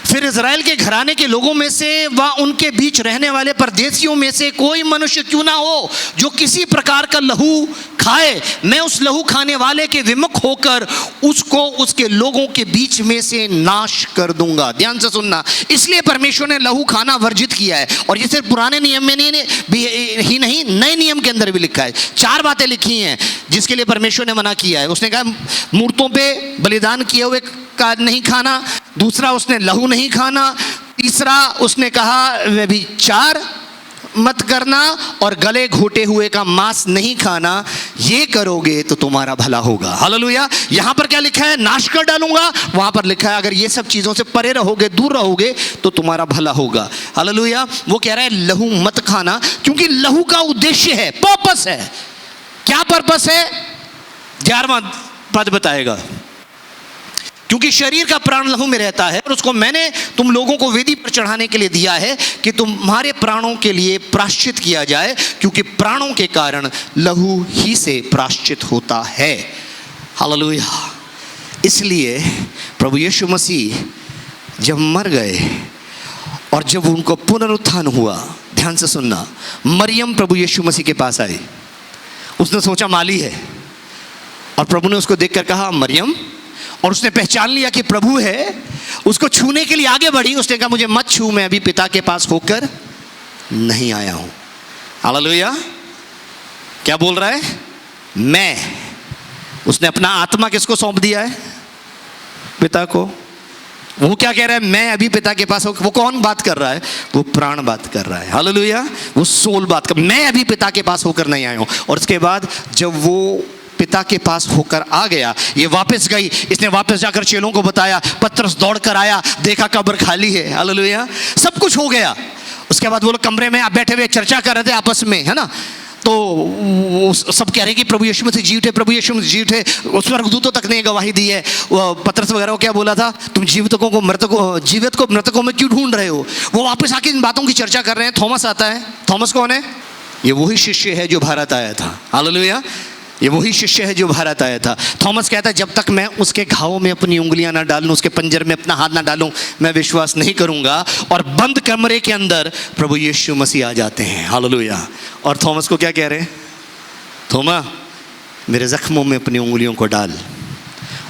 फिर इज़राइल के घराने के लोगों में से व उनके बीच रहने वाले परदेशियों में से कोई मनुष्य क्यों ना हो जो किसी प्रकार का लहू खाए, मैं उस लहू खाने वाले के विमुख होकर उसको उसके लोगों के बीच में से नाश कर दूंगा। ध्यान से सुनना, इसलिए परमेश्वर ने लहू खाना वर्जित किया है। और ये सिर्फ पुराने नियम में ही नहीं, नए नियम के अंदर भी लिखा है। 4 बातें लिखी हैं जिसके लिए परमेश्वर ने मना किया है। उसने कहा मूर्तों पे बलिदान किए हुए का नहीं खाना, दूसरा उसने लहू नहीं खाना, तीसरा उसने कहा व्यभिचार मत करना, और गले घोटे हुए का मांस नहीं खाना। ये करोगे तो तुम्हारा भला होगा। हालेलुया। यहां पर क्या लिखा है? नाश कर डालूंगा। वहां पर लिखा है अगर ये सब चीजों से परे रहोगे, दूर रहोगे तो तुम्हारा भला होगा। हालेलुया। वो कह रहा है लहू मत खाना, क्योंकि लहू का उद्देश्य है, पर्पस है। क्या पर्पस है? 11वां पद बताएगा। क्योंकि शरीर का प्राण लहू में रहता है और उसको मैंने तुम लोगों को वेदी पर चढ़ाने के लिए दिया है कि तुम्हारे प्राणों के लिए प्रायश्चित किया जाए, क्योंकि प्राणों के कारण लहू ही से प्रायश्चित होता है। हालेलुया। इसलिए प्रभु यीशु मसीह जब मर गए और जब उनको पुनरुत्थान हुआ, ध्यान से सुनना, मरियम प्रभु यीशु मसीह के पास आई। उसने सोचा माली है, और प्रभु ने उसको देखकर कहा मरियम, और उसने पहचान लिया कि प्रभु है। उसको छूने के लिए आगे बढ़ी। उसने कहा मुझे मत छू, मैं अभी पिता के पास होकर नहीं आया हूं। हालेलुया। क्या बोल रहा है? मैं। उसने अपना आत्मा किसको सौंप दिया है? पिता को। वो क्या कह रहा है? मैं अभी पिता के पास होकर। वो कौन बात कर रहा है? वो प्राण बात कर रहा है। हालेलुया। वो सोल बात कर, मैं अभी पिता के पास होकर नहीं आया हूं। और उसके बाद जब वो पिता के पास होकर आ गया, ये वापस गई, इसने वापस जाकर चेलों को बताया, पतरस दौड़ कर आया, देखा कब्र खाली है। हालेलुया। सब कुछ हो गया। उसके बाद वो लोग कमरे में बैठे हुए चर्चा कर रहे थे आपस में, है ना। तो सब कह रहे हैं कि प्रभु यीशु मसीह जीवित है, प्रभु यीशु मसीह जीवित है। उस स्वर्गदूतों तक ने गवाही दी है। वो पतरस वगैरह को क्या बोला था? तुम जीवित को मृतकों में क्यों ढूंढ रहे हो? वो वापस आके इन बातों की चर्चा कर रहे हैं। थॉमस आता है। थॉमस कौन है? ये वही शिष्य है जो भारत आया था। हालेलुया। ये वही शिष्य है जो भारत आया था। थॉमस कहता है जब तक मैं उसके घावों में अपनी उंगलियां ना डालूं, उसके पंजर में अपना हाथ ना डालूं, मैं विश्वास नहीं करूंगा। और बंद कमरे के अंदर प्रभु यीशु मसीह आ जाते हैं। हालेलुया। और थॉमस को क्या कह रहे हैं? थोमा, मेरे जख्मों में अपनी उंगलियों को डाल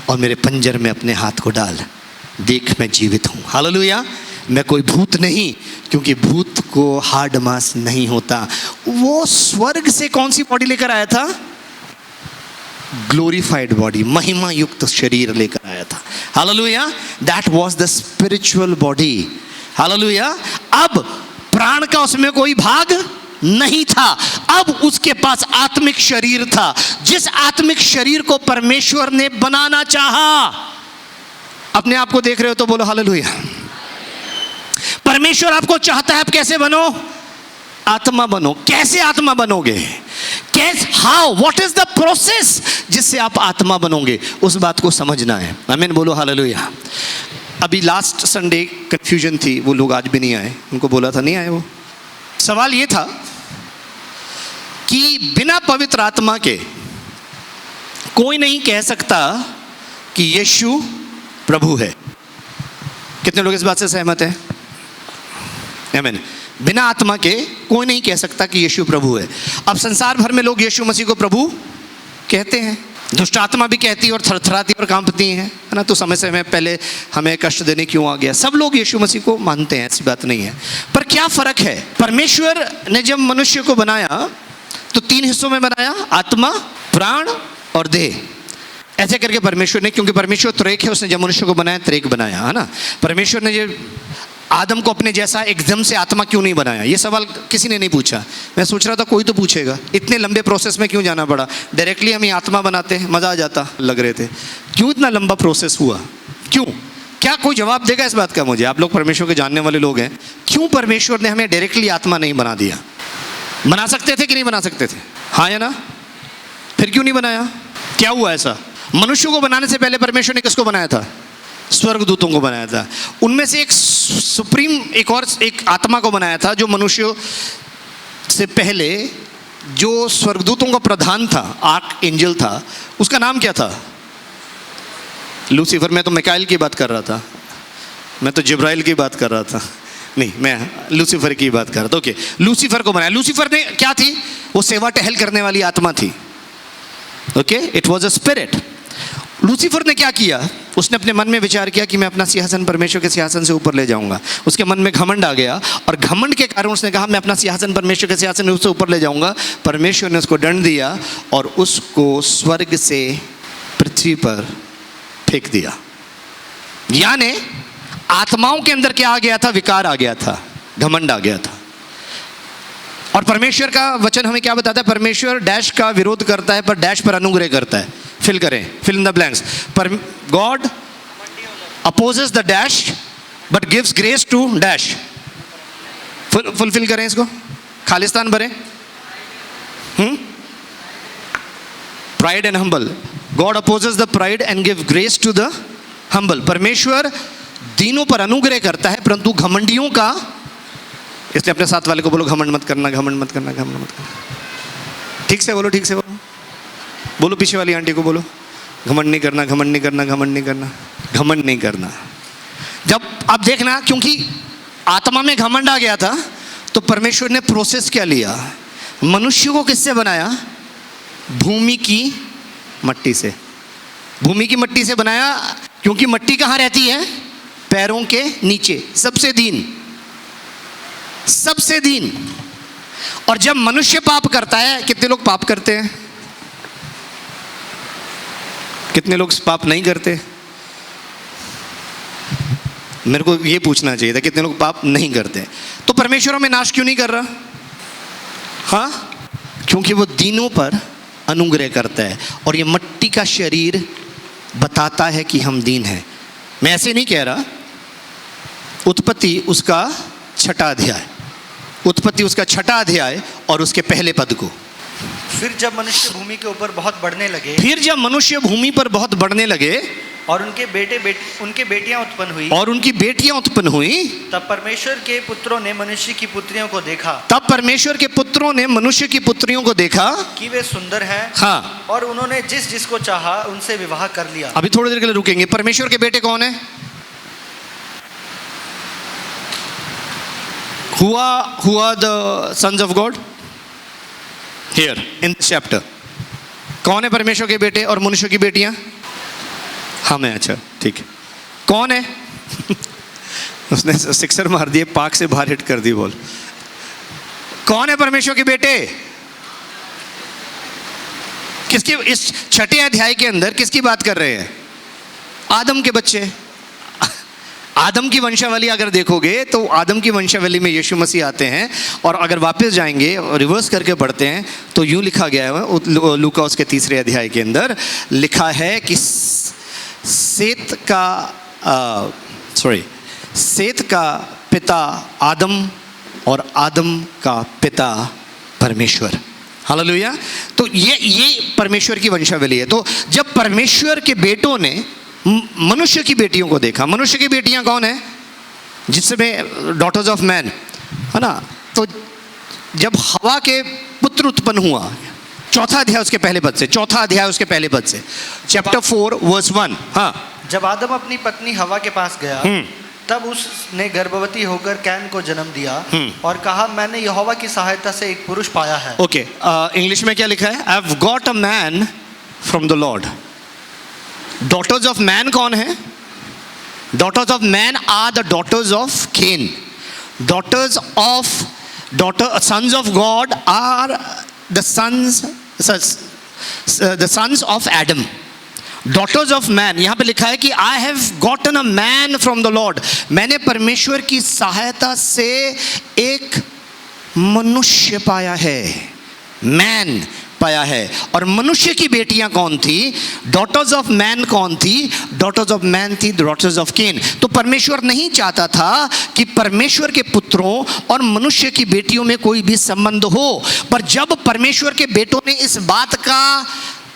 और मेरे पंजर में अपने हाथ को डाल, देख मैं जीवित हूं। हालेलुया। मैं कोई भूत नहीं, क्योंकि भूत को हाड मांस नहीं होता। वो स्वर्ग से कौन सी बॉडी लेकर आया था? ग्लोरीफाइड बॉडी, महिमा युक्त शरीर लेकर आया था। Hallelujah. That was the spiritual body. Hallelujah. अब प्राण का उसमें कोई भाग नहीं था। अब उसके पास आत्मिक शरीर था, जिस आत्मिक शरीर को परमेश्वर ने बनाना चाहा। अपने आप को देख रहे हो तो बोलो हालेलुया। परमेश्वर आपको चाहता है आप कैसे बनो? आत्मा बनो। कैसे आत्मा बनोगे? कैसे? How? What is the process जिससे आप आत्मा बनोगे? उस बात को समझना है। आमीन बोलो हालेलुया। अभी लास्ट संडे कंफ्यूजन थी, वो लोग आज भी नहीं आए। उनको बोला था नहीं आए। वो सवाल ये था कि बिना पवित्र आत्मा के कोई नहीं कह सकता कि यीशु प्रभु है। कितने लोग इस बात से सहमत हैं? आमीन। बिना आत्मा के कोई नहीं कह सकता कि यीशु प्रभु है। अब संसार भर में लोग यीशु मसीह को प्रभु कहते हैं। दुष्ट आत्मा भी कहती है और थरथराती और कांपती है ना। तो समय समय पहले हमें कष्ट देने क्यों आ गया? सब लोग यीशु मसीह को मानते हैं, ऐसी बात नहीं है। पर क्या फर्क है? परमेश्वर ने जब मनुष्य को बनाया तो 3 हिस्सों में बनाया, आत्मा, प्राण और देह। ऐसे करके परमेश्वर ने, क्योंकि परमेश्वर त्रेक है, उसने जब मनुष्य को बनाया त्रेक बनाया, है ना। परमेश्वर ने जो आदम को अपने जैसा एकदम से आत्मा क्यों नहीं बनाया, ये सवाल किसी ने नहीं पूछा। मैं सोच रहा था कोई तो पूछेगा, इतने लंबे प्रोसेस में क्यों जाना पड़ा, डायरेक्टली हम ये आत्मा बनाते हैं, मज़ा आ जाता लग रहे थे। क्यों इतना लंबा प्रोसेस हुआ, क्यों? क्या कोई जवाब देगा इस बात का मुझे? आप लोग परमेश्वर के जानने वाले लोग हैं, क्यों परमेश्वर ने हमें डायरेक्टली आत्मा नहीं बना दिया? बना सकते थे कि नहीं बना सकते थे? हाँ या ना? फिर क्यों नहीं बनाया? क्या हुआ ऐसा? मनुष्य को बनाने से पहले परमेश्वर ने किसको बनाया था? स्वर्गदूतों को बनाया था। उनमें से एक सुप्रीम एक आत्मा को बनाया था, जो मनुष्य से पहले जो स्वर्गदूतों का प्रधान था, आर्क एंजल था, उसका नाम क्या था? लूसीफर। मैं तो मिकाइल की बात कर रहा था, मैं तो जिब्राइल की बात कर रहा था, नहीं, मैं लूसीफर की बात कर रहा था। ओके, लूसीफर को बनाया। लूसीफर ने क्या थी? वो सेवा टहल करने वाली आत्मा थी। Okay, it was a spirit. Lucifer ने क्या किया? उसने अपने मन में विचार किया कि मैं अपना सिंहासन परमेश्वर के सिंहासन से ऊपर ले जाऊंगा। उसके मन में घमंड आ गया, और घमंड के कारण उसने कहा मैं अपना सिंहासन परमेश्वर के सिंहासन से ऊपर ले जाऊंगा। परमेश्वर ने उसको दंड दिया और उसको स्वर्ग से पृथ्वी पर फेंक दिया। यानी आत्माओं के अंदर क्या आ गया था? विकार आ गया था, घमंड आ गया था। और परमेश्वर का वचन हमें क्या बताता है? परमेश्वर डैश का विरोध करता है पर डैश पर अनुग्रह करता है। फिल करें, फिल इन द ब्लैंक्स। पर God opposes the dash but gives grace to dash. Fulfil करें इसको, खालिस्तान भरें। Pride and humble. God opposes the pride and give grace to the humble. परमेश्वर दीनों पर अनुग्रह करता है परंतु घमंडियों का, इसलिए अपने साथ वाले को बोलो घमंड मत करना, घमंड मत करना, घमंड मत करना। ठीक से बोलो, ठीक से बोलो। बोलो पीछे वाली आंटी को बोलो, घमंड नहीं करना, घमंड नहीं करना, घमंड नहीं करना, घमंड नहीं करना। जब अब देखना, क्योंकि आत्मा में घमंड आ गया था, तो परमेश्वर ने प्रोसेस क्या लिया? मनुष्य को किससे बनाया? भूमि की मट्टी से। भूमि की मट्टी से बनाया, क्योंकि मट्टी कहाँ रहती है? पैरों के नीचे, सबसे दीन, सबसे दीन। और जब मनुष्य पाप करता है, कितने लोग पाप करते हैं? कितने लोग पाप नहीं करते? मेरे को ये पूछना चाहिए था, कितने लोग पाप नहीं करते? तो परमेश्वर हमें नाश क्यों नहीं कर रहा? हाँ, क्योंकि वो दीनों पर अनुग्रह करता है। और ये मट्टी का शरीर बताता है कि हम दीन हैं। मैं ऐसे नहीं कह रहा। उत्पत्ति उसका 6वां अध्याय, उत्पत्ति उसका 6वां अध्याय और उसके पहले पद को। फिर जब मनुष्य भूमि के ऊपर बहुत बढ़ने लगे, फिर जब मनुष्य भूमि पर बहुत बढ़ने लगे और उनके बेटियां उत्पन्न हुई, और उनकी बेटियां उत्पन्न हुई, तब परमेश्वर के पुत्रों ने मनुष्य की पुत्रियों को देखा। तब परमेश्वर के पुत्रों ने मनुष्य की पुत्रियों को देखा कि वे सुंदर हैं, हाँ, और उन्होंने जिसको चाहा उनसे विवाह कर लिया। अभी थोड़ी देर के लिए रुकेंगे। परमेश्वर के बेटे कौन है? हुआ the sons of God here in this chapter. कौन है परमेश्वर के बेटे और मनुष्य की बेटियां? हम हैं। अच्छा, ठीक है। कौन है? उसने सिक्सर मार दिए, पाक से बाहर हिट कर दी बॉल। कौन है परमेश्वर के बेटे? किसकी, इस 6ठे अध्याय के अंदर किसकी बात कर रहे हैं? आदम के बच्चे। आदम की वंशावली अगर देखोगे तो आदम की वंशावली में यीशु मसीह आते हैं। और अगर वापस जाएंगे और रिवर्स करके पढ़ते हैं तो यूं लिखा गया है, लूका उसके 3 अध्याय के अंदर लिखा है कि सेत का पिता आदम और आदम का पिता परमेश्वर। हालेलुया। तो ये परमेश्वर की वंशावली है। तो जब परमेश्वर के बेटों ने मनुष्य की बेटियों को देखा, मनुष्य की बेटियां कौन है? जिसमें डॉटर्स ऑफ मैन, है ना। तो जब हवा के पुत्र उत्पन्न हुआ, 4वां अध्याय उसके पहले पद से, 4वां अध्याय उसके पहले पद से, चैप्टर 4 वर्स 1। हाँ, जब आदम अपनी पत्नी हवा के पास गया, तब उसने गर्भवती होकर कैन को जन्म दिया और कहा मैंने यहोवा की सहायता से एक पुरुष पाया है। ओके, इंग्लिश में क्या लिखा है? I have got a man from the Lord. Daughters of man कौन है? Daughters of man are the daughters of Cain. Sons of God are the sons of Adam. Daughters of man, यहां पे लिखा है कि I have gotten a man from the Lord, मैंने परमेश्वर की सहायता से एक मनुष्य पाया है, मैन पाया है। और मनुष्य की बेटियां कौन थी? डॉटर्स ऑफ मैन कौन थी? डॉटर्स ऑफ मैन थी डॉटर्स ऑफ केन। तो परमेश्वर नहीं चाहता था कि परमेश्वर के पुत्रों और मनुष्य की बेटियों में कोई भी संबंध हो, पर जब परमेश्वर के बेटों ने इस बात का,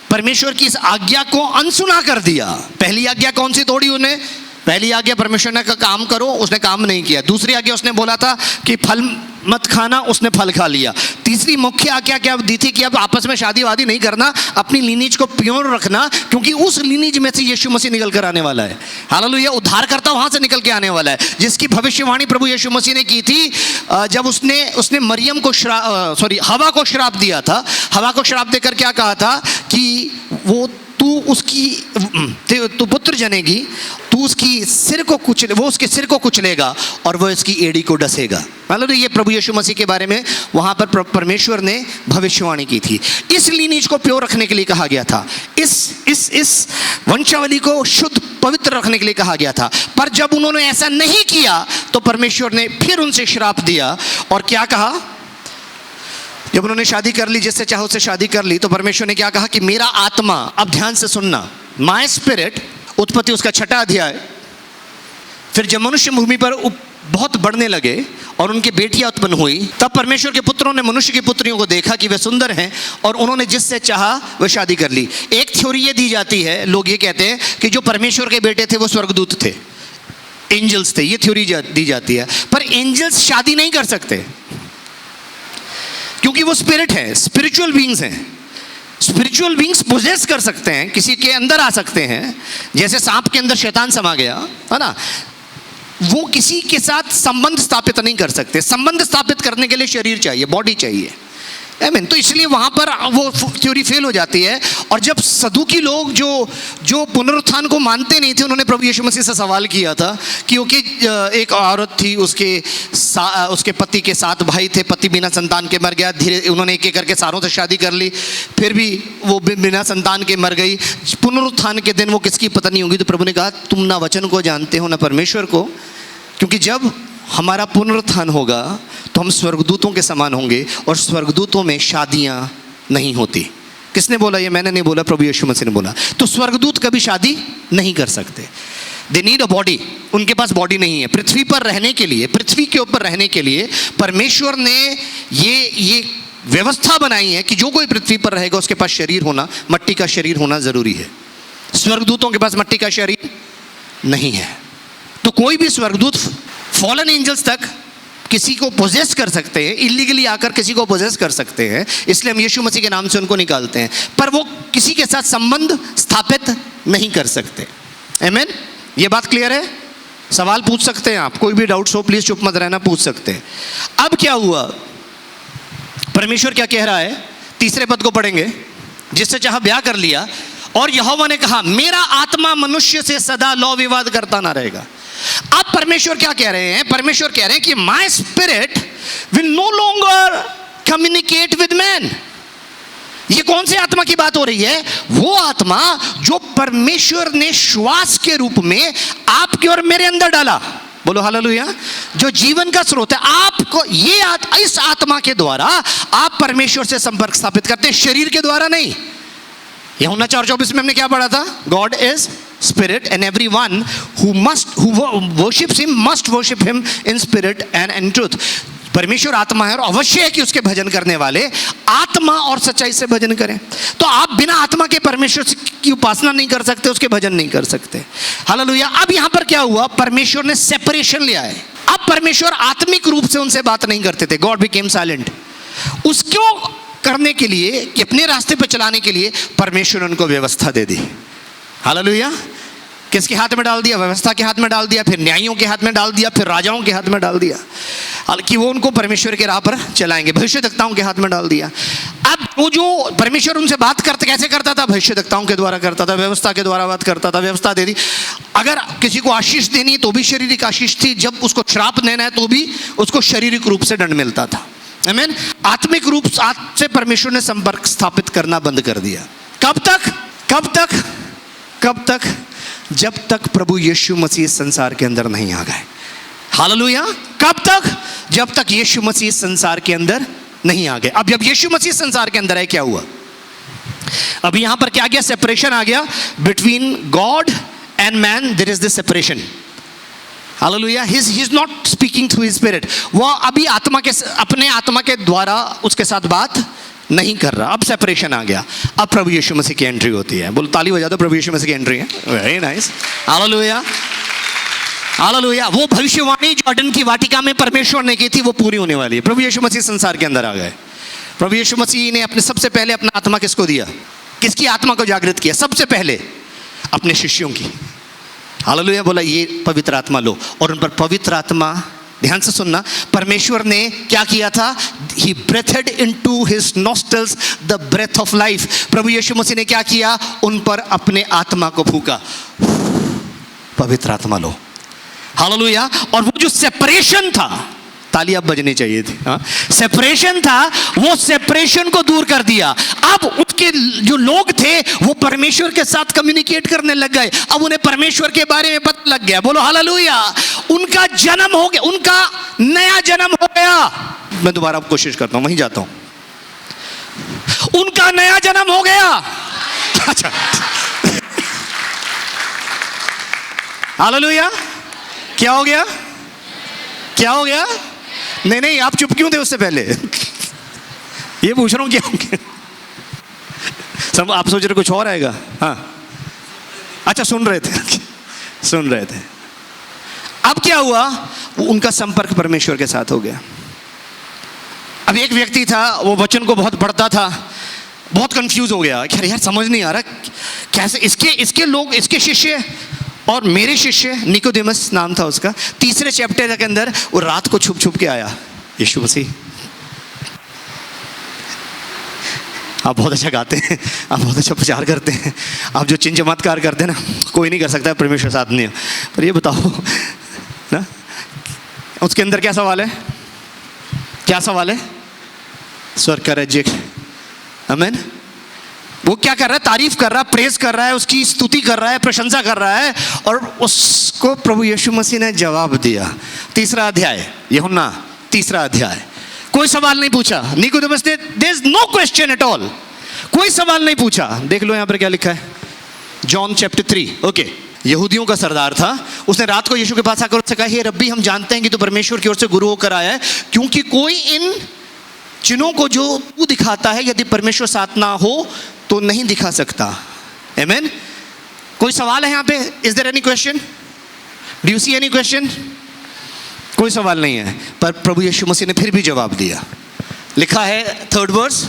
परमेश्वर की इस आज्ञा को अनसुना कर दिया। पहली आज्ञा कौन सी तोड़ी उन्हें? पहली आज्ञा परमेश्वर ने कहा काम करो, उसने काम नहीं किया। दूसरी आज्ञा उसने बोला था कि फल मत खाना, उसने फल खा लिया। तीसरी मुख्य आज्ञा क्या दी थी कि अब आपस में शादी वादी नहीं करना, अपनी लीनेज को प्योर रखना, क्योंकि उस लीनेज में से यीशु मसीह निकल कर आने वाला है। हालेलुया, उद्धारकर्ता वहां से निकल के आने वाला है, जिसकी भविष्यवाणी प्रभु यीशु मसीह ने की थी जब उसने मरियम को हवा को श्राप दिया था। हवा को श्राप देकर क्या कहा था कि तू पुत्र जनेगी, तू उसकी सिर को वो उसके सिर को कुचलेगा और वो इसकी एड़ी को डसेगा। मतलब ये प्रभु यीशु मसीह के बारे में वहां पर परमेश्वर ने भविष्यवाणी की थी। इस लीनेज को प्योर रखने के लिए कहा गया था, इस वंशावली को शुद्ध पवित्र रखने के लिए कहा गया था। पर जब उन्होंने ऐसा नहीं किया तो परमेश्वर ने फिर उनसे श्राप दिया। और क्या कहा? जब उन्होंने शादी कर ली, जिससे चाहो उससे शादी कर ली, तो परमेश्वर ने क्या कहा कि मेरा आत्मा, अब ध्यान से सुनना, माय स्पिरिट, उत्पत्ति उसका 6वां अध्याय। फिर जब मनुष्य भूमि पर बहुत बढ़ने लगे और उनकी बेटियां उत्पन्न हुई, तब परमेश्वर के पुत्रों ने मनुष्य की पुत्रियों को देखा कि वे सुंदर हैं और उन्होंने जिससे चाहा वह शादी कर ली। एक थ्योरी ये दी जाती है, लोग ये कहते हैं कि जो परमेश्वर के बेटे थे वो स्वर्गदूत थे, एंजल्स थे, ये थ्योरी दी जाती है। पर एंजल्स शादी नहीं कर सकते क्योंकि वो स्पिरिट है, स्पिरिचुअल बीइंग्स हैं। स्पिरिचुअल बीइंग्स पोजेस कर सकते हैं, किसी के अंदर आ सकते हैं, जैसे सांप के अंदर शैतान समा गया है ना, वो किसी के साथ संबंध स्थापित नहीं कर सकते। संबंध स्थापित करने के लिए शरीर चाहिए, बॉडी चाहिए। आमीन। तो इसलिए वहां पर वो थ्योरी फेल हो जाती है। और जब सदुकी लोग जो पुनरुत्थान को मानते नहीं थे, उन्होंने प्रभु यीशु मसीह से सवाल किया था क्योंकि एक औरत थी, उसके पति के 7 भाई थे, पति बिना संतान के मर गया। धीरे उन्होंने एक एक करके सारों से शादी कर ली, फिर भी वो बिना संतान के मर गई। पुनरुत्थान के दिन वो किसकी पत्नी होगी? तो प्रभु ने कहा तुम ना वचन को जानते हो ना परमेश्वर को, क्योंकि जब हमारा पुनरुत्थान होगा तो हम स्वर्गदूतों के समान होंगे और स्वर्गदूतों में शादियां नहीं होती। किसने बोला ये? मैंने नहीं बोला, प्रभु यीशु मसीह ने बोला। तो स्वर्गदूत कभी शादी नहीं कर सकते। दे नीड अ बॉडी, उनके पास बॉडी नहीं है। पृथ्वी पर रहने के लिए, पृथ्वी के ऊपर रहने के लिए परमेश्वर ने ये व्यवस्था बनाई है कि जो कोई पृथ्वी पर रहेगा उसके पास शरीर होना, मट्टी का शरीर होना जरूरी है। स्वर्गदूतों के पास मट्टी का शरीर नहीं है। तो कोई भी स्वर्गदूत फॉलन एंजल्स तक किसी को पोजेस कर सकते हैं, इलीगली आकर किसी को पोजेस कर सकते हैं, इसलिए हम यीशु मसीह के नाम से उनको निकालते हैं, पर वो किसी के साथ संबंध स्थापित नहीं कर सकते। आमीन। ये बात क्लियर है? सवाल पूछ सकते हैं आप, कोई भी डाउट्स हो प्लीज चुप मत रहना, पूछ सकते हैं। अब क्या हुआ? परमेश्वर क्या कह रहा है? 3 पद को पढ़ेंगे। जिससे चाहा ब्याह कर लिया, और यहोवा ने कहा मेरा आत्मा मनुष्य से सदा लौ विवाद करता ना रहेगा। अब परमेश्वर क्या कह रहे हैं? परमेश्वर कह रहे हैं कि my spirit will no longer communicate with man. ये कौन से आत्मा की बात हो रही है? वो आत्मा जो परमेश्वर ने श्वास के रूप में आपके और मेरे अंदर डाला। बोलो हालेलुया। जो जीवन का स्रोत है, आपको इस आत्मा के द्वारा आप परमेश्वर से संपर्क स्थापित करते हैं, शरीर के द्वारा नहीं। यूहन्ना 4:24 में हमने क्या पढ़ा था? God is spirit and everyone who worships him must worship him in spirit and in truth। परमेश्वर आत्मा है और अवश्य है कि उसके भजन करने वाले आत्मा और सच्चाई से भजन करें। तो आप बिना आत्मा के परमेश्वर की उपासना नहीं कर सकते, उसके भजन नहीं कर सकते। हालेलुया। अब यहां पर क्या हुआ? परमेश्वर ने सेपरेशन लिया है। अब परमेश्वर आत्मिक रूप से उनसे बात नहीं करते थे। God became silent. उसको करने के लिए, कि अपने रास्ते पर चलाने के लिए परमेश्वर ने उनको व्यवस्था दे दी। हालेलुया। किसके हाथ में डाल दिया? व्यवस्था के हाथ में डाल दिया, फिर न्यायियों के हाथ में डाल दिया, फिर राजाओं के हाथ में डाल दिया, हालांकि वो उनको परमेश्वर के राह पर चलाएंगे। भविष्यद्वक्ताओं के हाथ में डाल दिया। अब वो जो परमेश्वर उनसे बात कैसे करता था? भविष्यद्वक्ताओं के द्वारा करता था, व्यवस्था के द्वारा बात करता था, व्यवस्था दे दी। अगर किसी को आशीष देनी है तो भी शारीरिक आशीष थी, जब उसको श्राप देना है तो भी उसको शारीरिक रूप से दंड मिलता था। आमीन। आत्मिक रूप से परमेश्वर ने संपर्क स्थापित करना बंद कर दिया। कब तक? कब तक? जब तक प्रभु यीशु मसीह इस संसार के अंदर नहीं आ गए। हालेलुया। कब तक? जब तक यीशु मसीह इस संसार के अंदर नहीं आ गए। अब जब यीशु मसीह संसार के अंदर है, क्या हुआ? अभी यहां पर क्या गया? सेपरेशन आ गया between God and man. There is this separation. Hallelujah. He is not speaking through his spirit. वो अभी आत्मा के, अपने आत्मा के द्वारा उसके साथ बात नहीं कर रहा। अब सेपरेशन आ गया। अब प्रभु यीशु मसीह की एंट्री होती है। बोलो ताली बजा दो, प्रभु यीशु मसीह की एंट्री है। Very nice. Hallelujah, hallelujah. वो भविष्यवाणी जो अदन की वाटिका में परमेश्वर ने की थी, वो पूरी होने वाली है। प्रभु यीशु मसीह संसार के अंदर आ गए। प्रभु यीशु मसीह ने अपने सबसे पहले अपना आत्मा किसको दिया? किसकी आत्मा को जागृत किया? सबसे पहले अपने शिष्यों की। हालेलुया। बोला ये पवित्र आत्मा लो, और उन पर पवित्र आत्मा, ध्यान से सुनना, परमेश्वर ने क्या किया था? He breathed into his nostrils the breath of life। प्रभु यीशु मसीह ने क्या किया? उन पर अपने आत्मा को फूंका। पवित्र आत्मा लो। हालेलुया। और वो जो सेपरेशन था, ताली अब बजनी चाहिए थी, हाँ, सेपरेशन था, वो सेपरेशन को दूर कर दिया। अब उसके जो लोग थे वो परमेश्वर के साथ कम्युनिकेट करने लग गए। अब उन्हें परमेश्वर के बारे में पता लग गया। बोलो हालेलुया। उनका जन्म हो गया, उनका नया जन्म हो गया। मैं दोबारा कोशिश करता हूं, वहीं जाता हूं। उनका नया जन्म हो गया। अच्छा, हालेलुया। क्या हो गया? क्या हो गया? नहीं, आप चुप क्यों थे उससे पहले? ये पूछ रहा हूं, क्या हो गया? सब आप सोच रहे कुछ और आएगा? हाँ, अच्छा, सुन रहे थे। अब क्या हुआ? उनका संपर्क परमेश्वर के साथ हो गया। अब एक व्यक्ति था, वो वचन को बहुत पढ़ता था, बहुत कंफ्यूज हो गया। यार समझ नहीं आ रहा कैसे इसके लोग, इसके शिष्य और मेरे शिष्य, निकोदेमस नाम था उसका, तीसरे चैप्टर के अंदर वो रात को छुप छुप के आया। यीशु मसीह, आप बहुत अच्छा गाते हैं, आप बहुत अच्छा प्रचार करते हैं, आप जो चिन्ह चमत्कार करते हैं ना, कोई नहीं कर सकता, परमेश्वर साथ नहीं है। पर ये बताओ ना, उसके अंदर क्या सवाल है? क्या सवाल है? स्वर्ग का राज्य। आमीन। वो क्या कर रहा है? तारीफ कर रहा है, प्रेज कर रहा है, उसकी स्तुति कर रहा है, प्रशंसा कर रहा है, और उसको प्रभु यीशु मसीह ने जवाब दिया। तीसरा अध्याय, यूहन्ना तीसरा अध्याय। कोई सवाल नहीं पूछा निकोदेमस ने। There is no question at all. कोई सवाल नहीं पूछा। देख लो यहां पर क्या लिखा है, जॉन चैप्टर 3। ओके, यहूदियों का सरदार था। उसने रात को यीशु के पास आकर उससे कहा, हे रब्बी, हम जानते हैं कि तू परमेश्वर की ओर से गुरु होकर आया है, क्योंकि कोई इन चिन्हों को जो तू दिखाता है, यदि परमेश्वर साथ ना हो तो नहीं दिखा सकता। आमीन। कोई सवाल है यहाँ पे? Is there any question? Do you see any question? कोई सवाल नहीं है। पर प्रभु यीशु मसीह ने फिर भी जवाब दिया। लिखा है 3rd वर्स,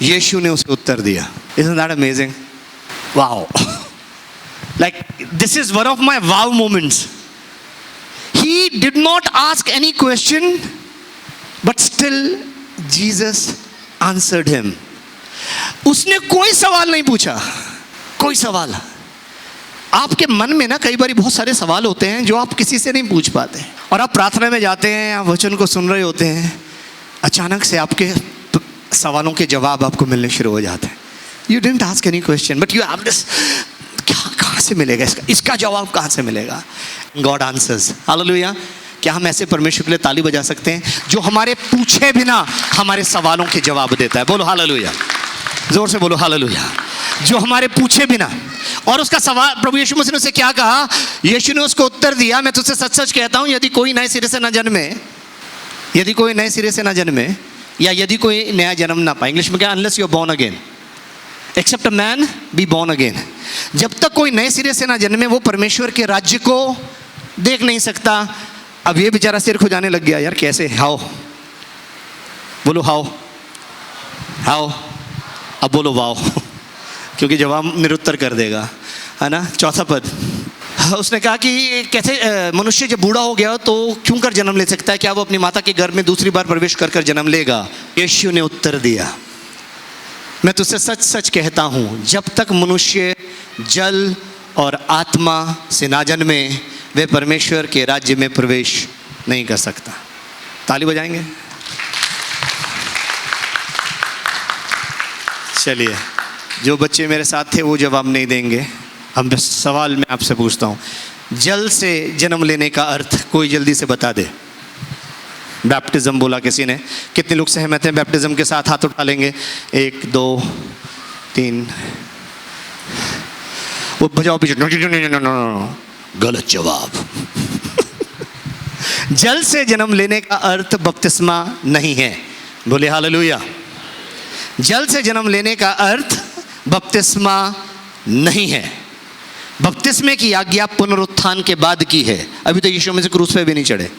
यीशु ने उसे उत्तर दिया। Isn't that amazing? Wow. Like this is one of my wow moments. He did not ask any question, but still Jesus answered him. उसने कोई सवाल नहीं पूछा। कोई सवाल। आपके मन में ना कई बार बहुत सारे सवाल होते हैं जो आप किसी से नहीं पूछ पाते, और आप प्रार्थना में जाते हैं, आप वचन को सुन रहे होते हैं, अचानक से आपके सवालों के जवाब आपको मिलने शुरू हो जाते हैं। You didn't ask any question, but you have this, कहाँ से मिलेगा इसका जवाब कहाँ से मिलेगा? God answers. हालेलुया। क्या हम ऐसे परमेश्वर के लिए ताली बजा सकते हैं जो हमारे पूछे बिना हमारे सवालों के जवाब देता है? बोलो हालेलुया, जोर से बोलो हालेलुया। जो हमारे पूछे बिना। और उसका सवाल, प्रभु यीशु मसीह ने उसे क्या कहा? यीशु ने उसको उत्तर दिया, मैं तुझसे सच सच कहता हूं, यदि कोई नए सिरे से ना जन्मे, यदि कोई नए सिरे से ना जन्मे, या यदि कोई नया जन्म ना पाए, इंग्लिश में क्या, unless you are born again, except a man be born again. जब तक कोई नए सिरे से ना जन्मे, वो परमेश्वर के राज्य को देख नहीं सकता। अब ये बेचारा सिर खुजाने लग गया, यार कैसे? हाउ? बोलो हाउ। हाउ? अब बोलो वाओ, क्योंकि जवाब निरुत्तर कर देगा, है ना। 4था पद, उसने कहा कि कैसे मनुष्य जब बूढ़ा हो गया तो क्यों कर जन्म ले सकता है? क्या वो अपनी माता के गर्भ में दूसरी बार प्रवेश कर जन्म लेगा? यीशु ने उत्तर दिया, मैं तुझसे सच सच कहता हूँ, जब तक मनुष्य जल और आत्मा से ना जन्मे, वे परमेश्वर के राज्य में प्रवेश नहीं कर सकता। ताली बजाएंगे? चलिए, जो बच्चे मेरे साथ थे वो जवाब नहीं देंगे, अब सवाल मैं आपसे पूछता हूँ, जल से जन्म लेने का अर्थ कोई जल्दी से बता दे। बैप्टिज्म बोला किसी ने, कितने लोग सहमत हैं बैप्टिज्म के साथ? हाथ उठा लेंगे। 1 2 3। वो बजाओ पीछे, गलत जवाब। जल से जन्म लेने का अर्थ बपतिस्मा नहीं है। बोले हालेलुया। जल से जन्म लेने का अर्थ बपतिस्मा नहीं है। बपतिस्मे की आज्ञा पुनरुत्थान के बाद की है। अभी तो यीशु मसीह क्रूस पे भी नहीं चढ़े।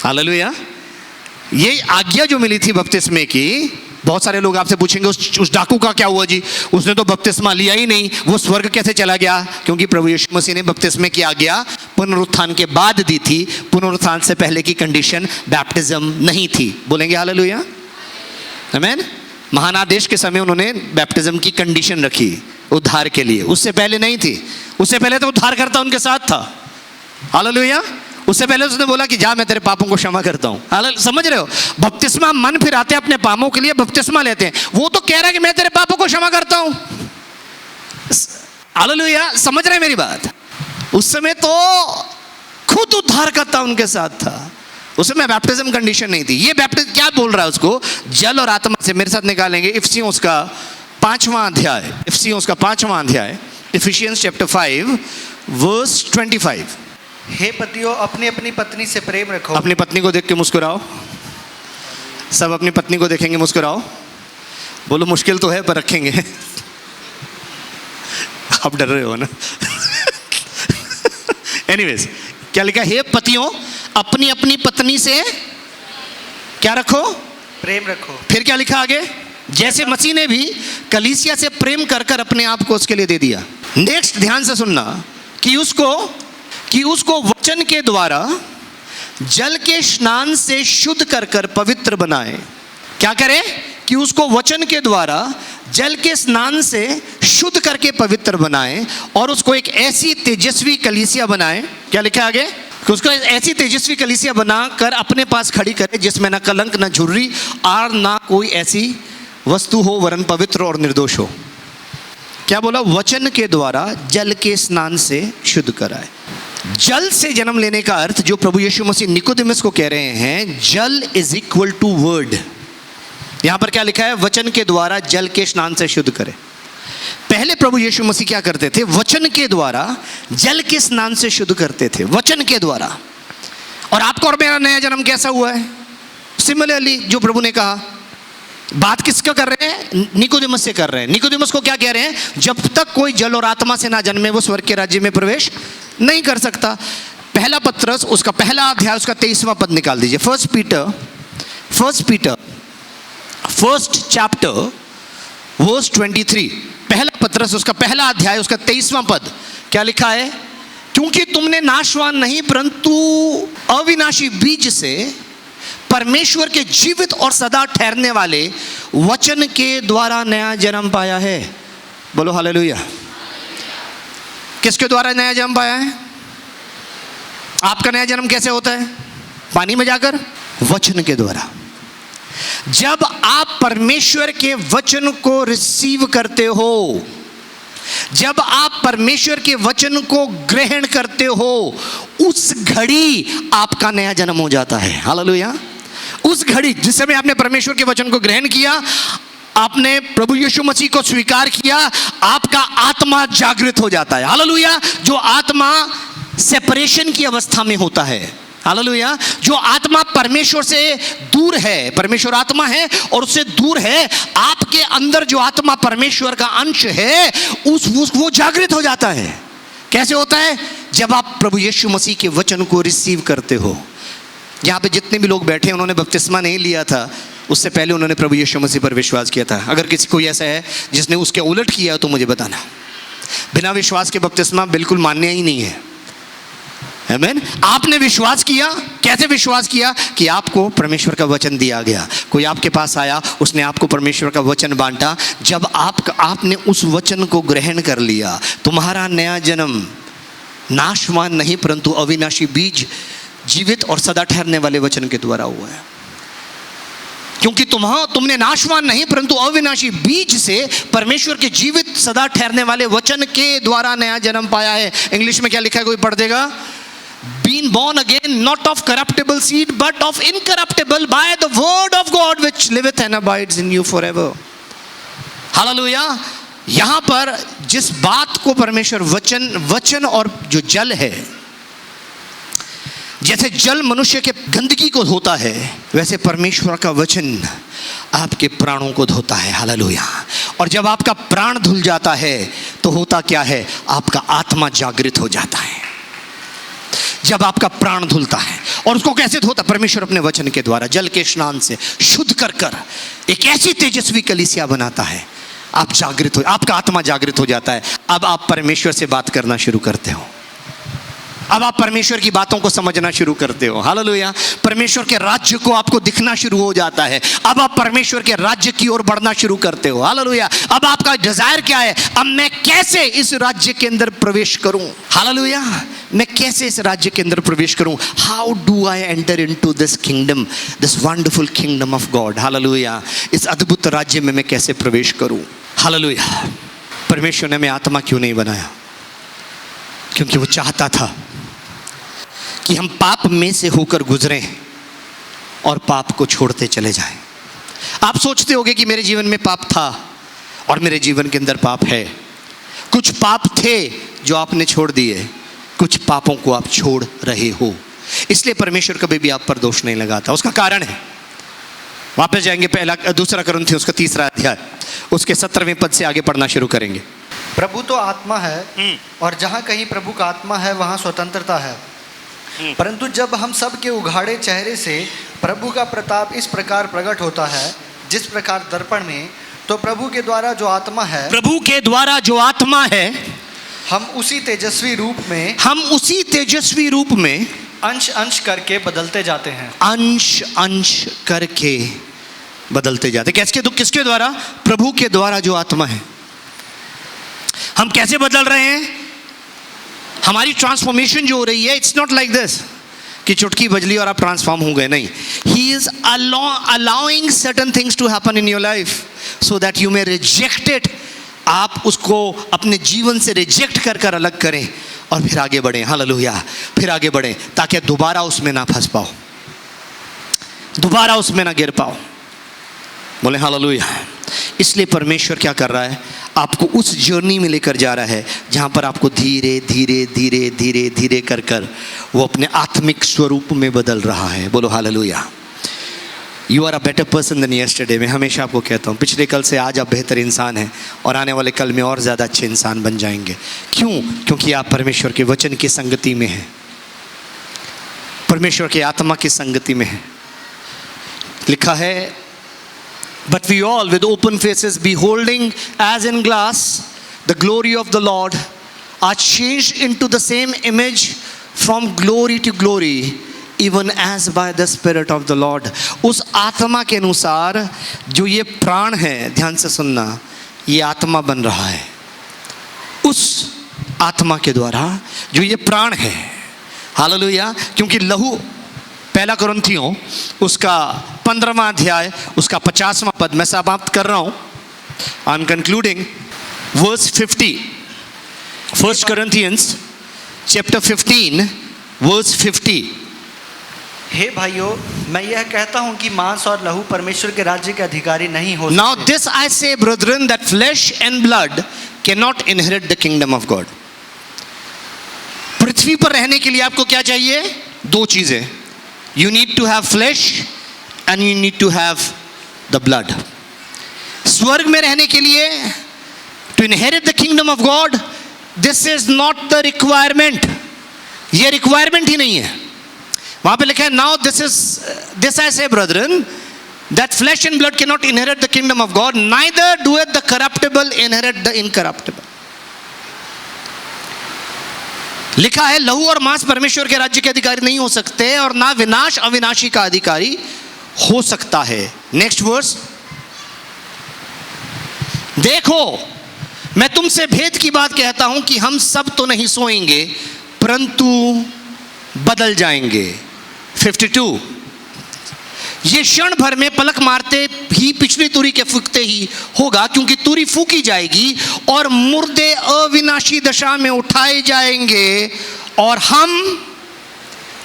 हालेलुया। ये आज्ञा जो मिली थी बपतिस्मे की, बहुत सारे लोग आपसे पूछेंगे उस डाकू का क्या हुआ जी, उसने तो बपतिस्मा लिया ही नहीं, वो स्वर्ग कैसे चला गया? क्योंकि प्रभु यीशु मसीह ने बपतिस्मे की आज्ञा पुनरुत्थान के बाद दी थी। पुनरुत्थान से पहले की कंडीशन बैप्टिज्म नहीं थी। बोलेंगे हालेलुया, आमीन। महानादेश के समय उन्होंने बैप्टिज्म की कंडीशन रखी उद्धार के लिए, उससे पहले नहीं थी। उससे पहले तो उद्धारकर्ता उनके साथ था। हालेलुया। उससे पहले उसने बोला कि जा मैं तेरे पापों को क्षमा करता हूं। समझ रहे हो? बपतिस्मा मन फिराते हैं अपने पापों के लिए, बपतिस्मा लेते हैं। वो तो कह रहा है कि मैं तेरे पापों को क्षमा करता हूं। हालेलुया। समझ रहे हैं मेरी बात? उस समय तो खुद उद्धारकर्ता उनके साथ था। उस समय बैप्टिज्म कंडीशन नहीं थी। ये बैप्टिज्म क्या बोल रहा है उसको? जल और आत्मा से। मेरे साथ निकालेंगे इफिसियों का 5वां अध्याय। इफिसियों का 5वां अध्याय, इफिशियंस चैप्टर 5 वर्स 25। हे पतियों, अपनी अपनी पत्नी से प्रेम रखो। अपनी पत्नी को देख के मुस्कुराओ। सब अपनी पत्नी को देखेंगे, मुस्कुराओ। बोलो मुश्किल तो है पर रखेंगे। आप डर रहे हो ना? एनीवेज, क्या लिखा? हे पतियों, अपनी अपनी पत्नी से क्या रखो? प्रेम रखो। फिर क्या लिखा आगे? जैसे मसीह ने भी कलीसिया से प्रेम कर कर अपने आप को उसके लिए दे दिया। नेक्स्ट ध्यान से सुनना, कि उसको वचन के द्वारा जल के स्नान से शुद्ध कर कर पवित्र बनाए। क्या करे? कि उसको वचन के द्वारा जल के स्नान से शुद्ध करके पवित्र बनाए और उसको एक ऐसी तेजस्वी कलीसिया बनाए। क्या लिखा आगे? कि उसको ऐसी तेजस्वी कलीसिया बनाकर अपने पास खड़ी करे जिसमें न कलंक, न झुर्री और ना कोई ऐसी वस्तु हो, वरन पवित्र और निर्दोष हो। क्या बोला? वचन के द्वारा जल के स्नान से शुद्ध कराए। जल से जन्म लेने का अर्थ जो प्रभु यीशु मसीह निकोदेमस को कह रहे हैं, जल इज इक्वल टू वर्ड। यहां पर क्या लिखा है? वचन के द्वारा जल के स्नान से शुद्ध करे। पहले प्रभु यीशु मसीह क्या करते थे? वचन के द्वारा जल के स्नान से शुद्ध करते थे, वचन के द्वारा। और आपका और मेरा नया जन्म कैसा हुआ है? सिमिलरली जो प्रभु ने कहा। बात किसका कर रहे हैं? निकोदेमस से कर रहे हैं। निकोदेमस को क्या कह रहे हैं? जब तक कोई जल और आत्मा से ना जन्मे वो स्वर्ग के राज्य में प्रवेश नहीं कर सकता। पहला पत्रस उसका पहला अध्याय उसका 23वां पद निकाल दीजिए। First Peter first chapter verse 23। पहला पत्रस उसका पहला अध्याय उसका 23वां पद। क्या लिखा है? क्योंकि तुमने नाशवान नहीं परंतु अविनाशी बीज से परमेश्वर के जीवित और सदा ठहरने वाले वचन के द्वारा नया जन्म पाया है। बोलो हालेलुया। किसके द्वारा नया जन्म पाया है? आपका नया जन्म कैसे होता है? पानी में जाकर? वचन के द्वारा। जब आप परमेश्वर के वचन को रिसीव करते हो, जब आप परमेश्वर के वचन को ग्रहण करते हो, उस घड़ी आपका नया जन्म हो जाता है। हालेलुया। उस घड़ी जिस समय आपने परमेश्वर के वचन को ग्रहण किया, आपने प्रभु यीशु मसीह को स्वीकार किया, आपका आत्मा जागृत हो जाता है। हालेलुया। जो आत्मा सेपरेशन की अवस्था में होता है, हालेलुया, जो आत्मा परमेश्वर से दूर है, परमेश्वर आत्मा है और उससे दूर है, आपके अंदर जो आत्मा परमेश्वर का अंश है वो जागृत हो जाता है। कैसे होता है? जब आप प्रभु यीशु मसीह के वचन को रिसीव करते हो। यहाँ पे जितने भी लोग बैठे हैं उन्होंने बपतिस्मा नहीं लिया था, उससे पहले उन्होंने प्रभु यीशु मसीह पर विश्वास किया था। अगर किसी को ऐसा है जिसने उसके उलट किया तो मुझे बताना। बिना विश्वास के बपतिस्मा बिल्कुल मान्य ही नहीं है। आमीन। आपने विश्वास किया। कैसे विश्वास किया? कि आपको परमेश्वर का वचन दिया गया, कोई आपके पास आया, उसने आपको परमेश्वर का वचन बांटा। जब आपने उस वचन को ग्रहण कर लिया, तुम्हारा नया जन्म नाशवान नहीं परंतु अविनाशी बीज, जीवित और सदा ठहरने वाले वचन के द्वारा हुआ है। क्योंकि तुमने नाशवान नहीं परंतु अविनाशी बीज से परमेश्वर के जीवित सदा ठहरने वाले वचन के द्वारा नया जन्म पाया है। इंग्लिश में क्या लिखा है, कोई पढ़ देगा? Been born again, not of corruptible seed, but of incorruptible, by the word of God which liveth and abides in you forever. Hallelujah. यहां पर जिस बात को परमेश्वर वचन और जो जल है, जैसे जल मनुष्य के गंदगी को धोता है, वैसे परमेश्वर का वचन आपके प्राणों को धोता है। हालेलुया। और जब आपका प्राण धुल जाता है तो होता क्या है, आपका आत्मा जागृत हो जाता है। जब आपका प्राण धुलता है, और उसको कैसे धोता? परमेश्वर अपने वचन के द्वारा जल के स्नान से शुद्ध कर एक ऐसी तेजस्वी कलीसिया बनाता है। आप जागृत हो, आपका आत्मा जागृत हो जाता है। अब आप परमेश्वर से बात करना शुरू करते हो, अब आप परमेश्वर की बातों को समझना शुरू करते हो। हालेलुया। परमेश्वर के राज्य को आपको दिखना शुरू हो जाता है। अब आप परमेश्वर के राज्य की ओर बढ़ना शुरू करते हो। हालेलुया। अब आपका डिजायर क्या है? अब मैं कैसे इस राज्य के अंदर प्रवेश करूं? हालेलुया। मैं कैसे इस राज्य के अंदर प्रवेश करूं? How do I enter into this kingdom, this wonderful kingdom of God. Hallelujah. इस अद्भुत राज्य में मैं कैसे प्रवेश करूं? हालेलुया। परमेश्वर ने हमें आत्मा क्यों नहीं बनाया? क्योंकि वो चाहता था कि हम पाप में से होकर गुजरें और पाप को छोड़ते चले जाएं। आप सोचते होंगे कि मेरे जीवन में पाप था और मेरे जीवन के अंदर पाप है। कुछ पाप थे जो आपने छोड़ दिए, कुछ पापों को आप छोड़ रहे हो। इसलिए परमेश्वर कभी भी आप पर दोष नहीं लगाता। उसका कारण है, वापस जाएंगे दूसरा कुरिन्थियों उसका 3 अध्याय, उसके 17वें पद से आगे पढ़ना शुरू करेंगे। प्रभु तो आत्मा है, और जहाँ कहीं प्रभु का आत्मा है वहाँ स्वतंत्रता है। परंतु जब हम सब के उघाड़े चेहरे से प्रभु का प्रताप इस प्रकार प्रकट होता है, जिस प्रकार दर्पण में, तो प्रभु के द्वारा जो आत्मा है, हम उसी तेजस्वी रूप में अंश अंश करके बदलते जाते हैं। अंश अंश करके बदलते जाते। किसके द्वारा? प्रभु के द्वारा जो आत्मा है। हम कैसे बदल रहे हैं? हमारी ट्रांसफॉर्मेशन जो हो रही है, इट्स नॉट लाइक दिस कि चुटकी बजली और आप ट्रांसफॉर्म हो गए। नहीं, he is allowing certain things to happen in your life so that you may reject it. आप उसको अपने जीवन से रिजेक्ट कर अलग करें और फिर आगे बढ़ें। हालेलुया। फिर आगे बढ़ें ताकि दोबारा उसमें ना फंस पाओ, दोबारा उसमें ना गिर पाओ। बोले हालेलुया। इसलिए परमेश्वर क्या कर रहा है? आपको उस जर्नी में लेकर जा रहा है जहाँ पर आपको धीरे धीरे धीरे धीरे धीरे कर वो अपने आत्मिक स्वरूप में बदल रहा है। बोलो hallelujah. You are a better person than yesterday. मैं हमेशा आपको कहता हूँ, पिछले कल से आज आप बेहतर इंसान हैं और आने वाले कल में और ज़्यादा अच्छे इंसान बन जाएंगे। क्यों? क्योंकि आप परमेश्वर के वचन की संगति में हैं, परमेश्वर के आत्मा की संगति में हैं। लिखा है, But we all with open faces beholding as in glass the glory of the Lord are changed into the same image from glory to glory, even as by the Spirit of the Lord। उस आत्मा के अनुसार जो ये प्राण है, ध्यान से सुनना, ये आत्मा बन रहा है। उस आत्मा के द्वारा जो ये प्राण है। हालेलुया। क्योंकि लहू, 1 कुरिन्थियों उसका 15वां अध्याय उसका 50वां पद, मैं समाप्त कर रहा हूं। I am concluding verse 50। 1 Corinthians chapter 15 verse 50। हे भाइयों, मैं यह कहता हूं कि मांस और लहू परमेश्वर के राज्य के अधिकारी नहीं हो सकते। Now this I say, brethren, that flesh and blood cannot inherit the kingdom of God। पृथ्वी पर रहने के लिए आपको क्या चाहिए? 2 चीजें। You need to have flesh and you need to have the blood। स्वर्ग में रहने के लिए, to inherit the kingdom of God, this is not the requirement। ये requirement ही नहीं है। वहां पे लिखा है, now this I say, brethren, that flesh and blood cannot inherit the kingdom of God, neither doeth the corruptible inherit the incorruptible। लिखा है, लहू और मांस परमेश्वर के राज्य के अधिकारी नहीं हो सकते और ना विनाश अविनाशी का अधिकारी हो सकता है। नेक्स्ट वर्स, देखो मैं तुमसे भेद की बात कहता हूं कि हम सब तो नहीं सोएंगे परंतु बदल जाएंगे। 52, ये क्षण भर में पलक मारते ही पिछली तुरी के फूंकते ही होगा, क्योंकि तुरी फूंकी जाएगी और मुर्दे अविनाशी दशा में उठाए जाएंगे। और हम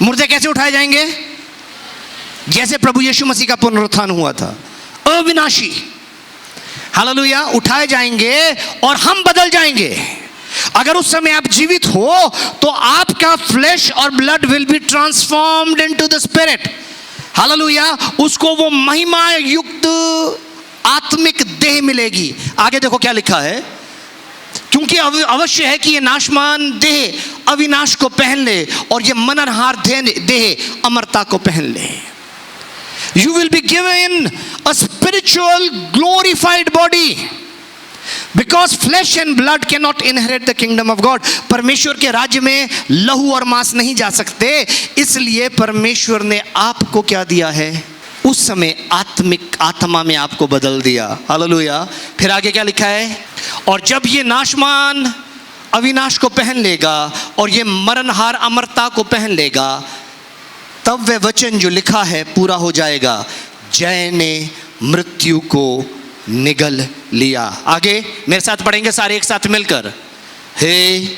मुर्दे कैसे उठाए जाएंगे? जैसे प्रभु यीशु मसीह का पुनरुत्थान हुआ था, अविनाशी, हालेलुया, उठाए जाएंगे और हम बदल जाएंगे। अगर उस समय आप जीवित हो तो आपका फ्लेश और blood will be transformed into the spirit, hallelujah. उसको वो महिमा युक्त आत्मिक देह मिलेगी। आगे देखो क्या लिखा है, क्योंकि अवश्य है कि ये नाशमान देह अविनाश को पहन ले और ये मननहार देह अमरता को पहन ले। You will be given a spiritual glorified body, because flesh and blood cannot inherit the kingdom of God. परमेश्वर के राज्य में लहू और मांस नहीं जा सकते, इसलिए परमेश्वर ने आपको क्या दिया है? उस समय आत्मिक आत्मा में आपको बदल दिया, हालेलुया। फिर आगे क्या लिखा है? और जब ये नाशमान अविनाश को पहन लेगा और ये मरणहार अमरता को पहन लेगा, तब वह वचन जो लिखा है पूरा हो जाएगा, जय ने मृत्यु को निगल लिया। आगे मेरे साथ पढ़ेंगे सारे एक साथ मिलकर, हे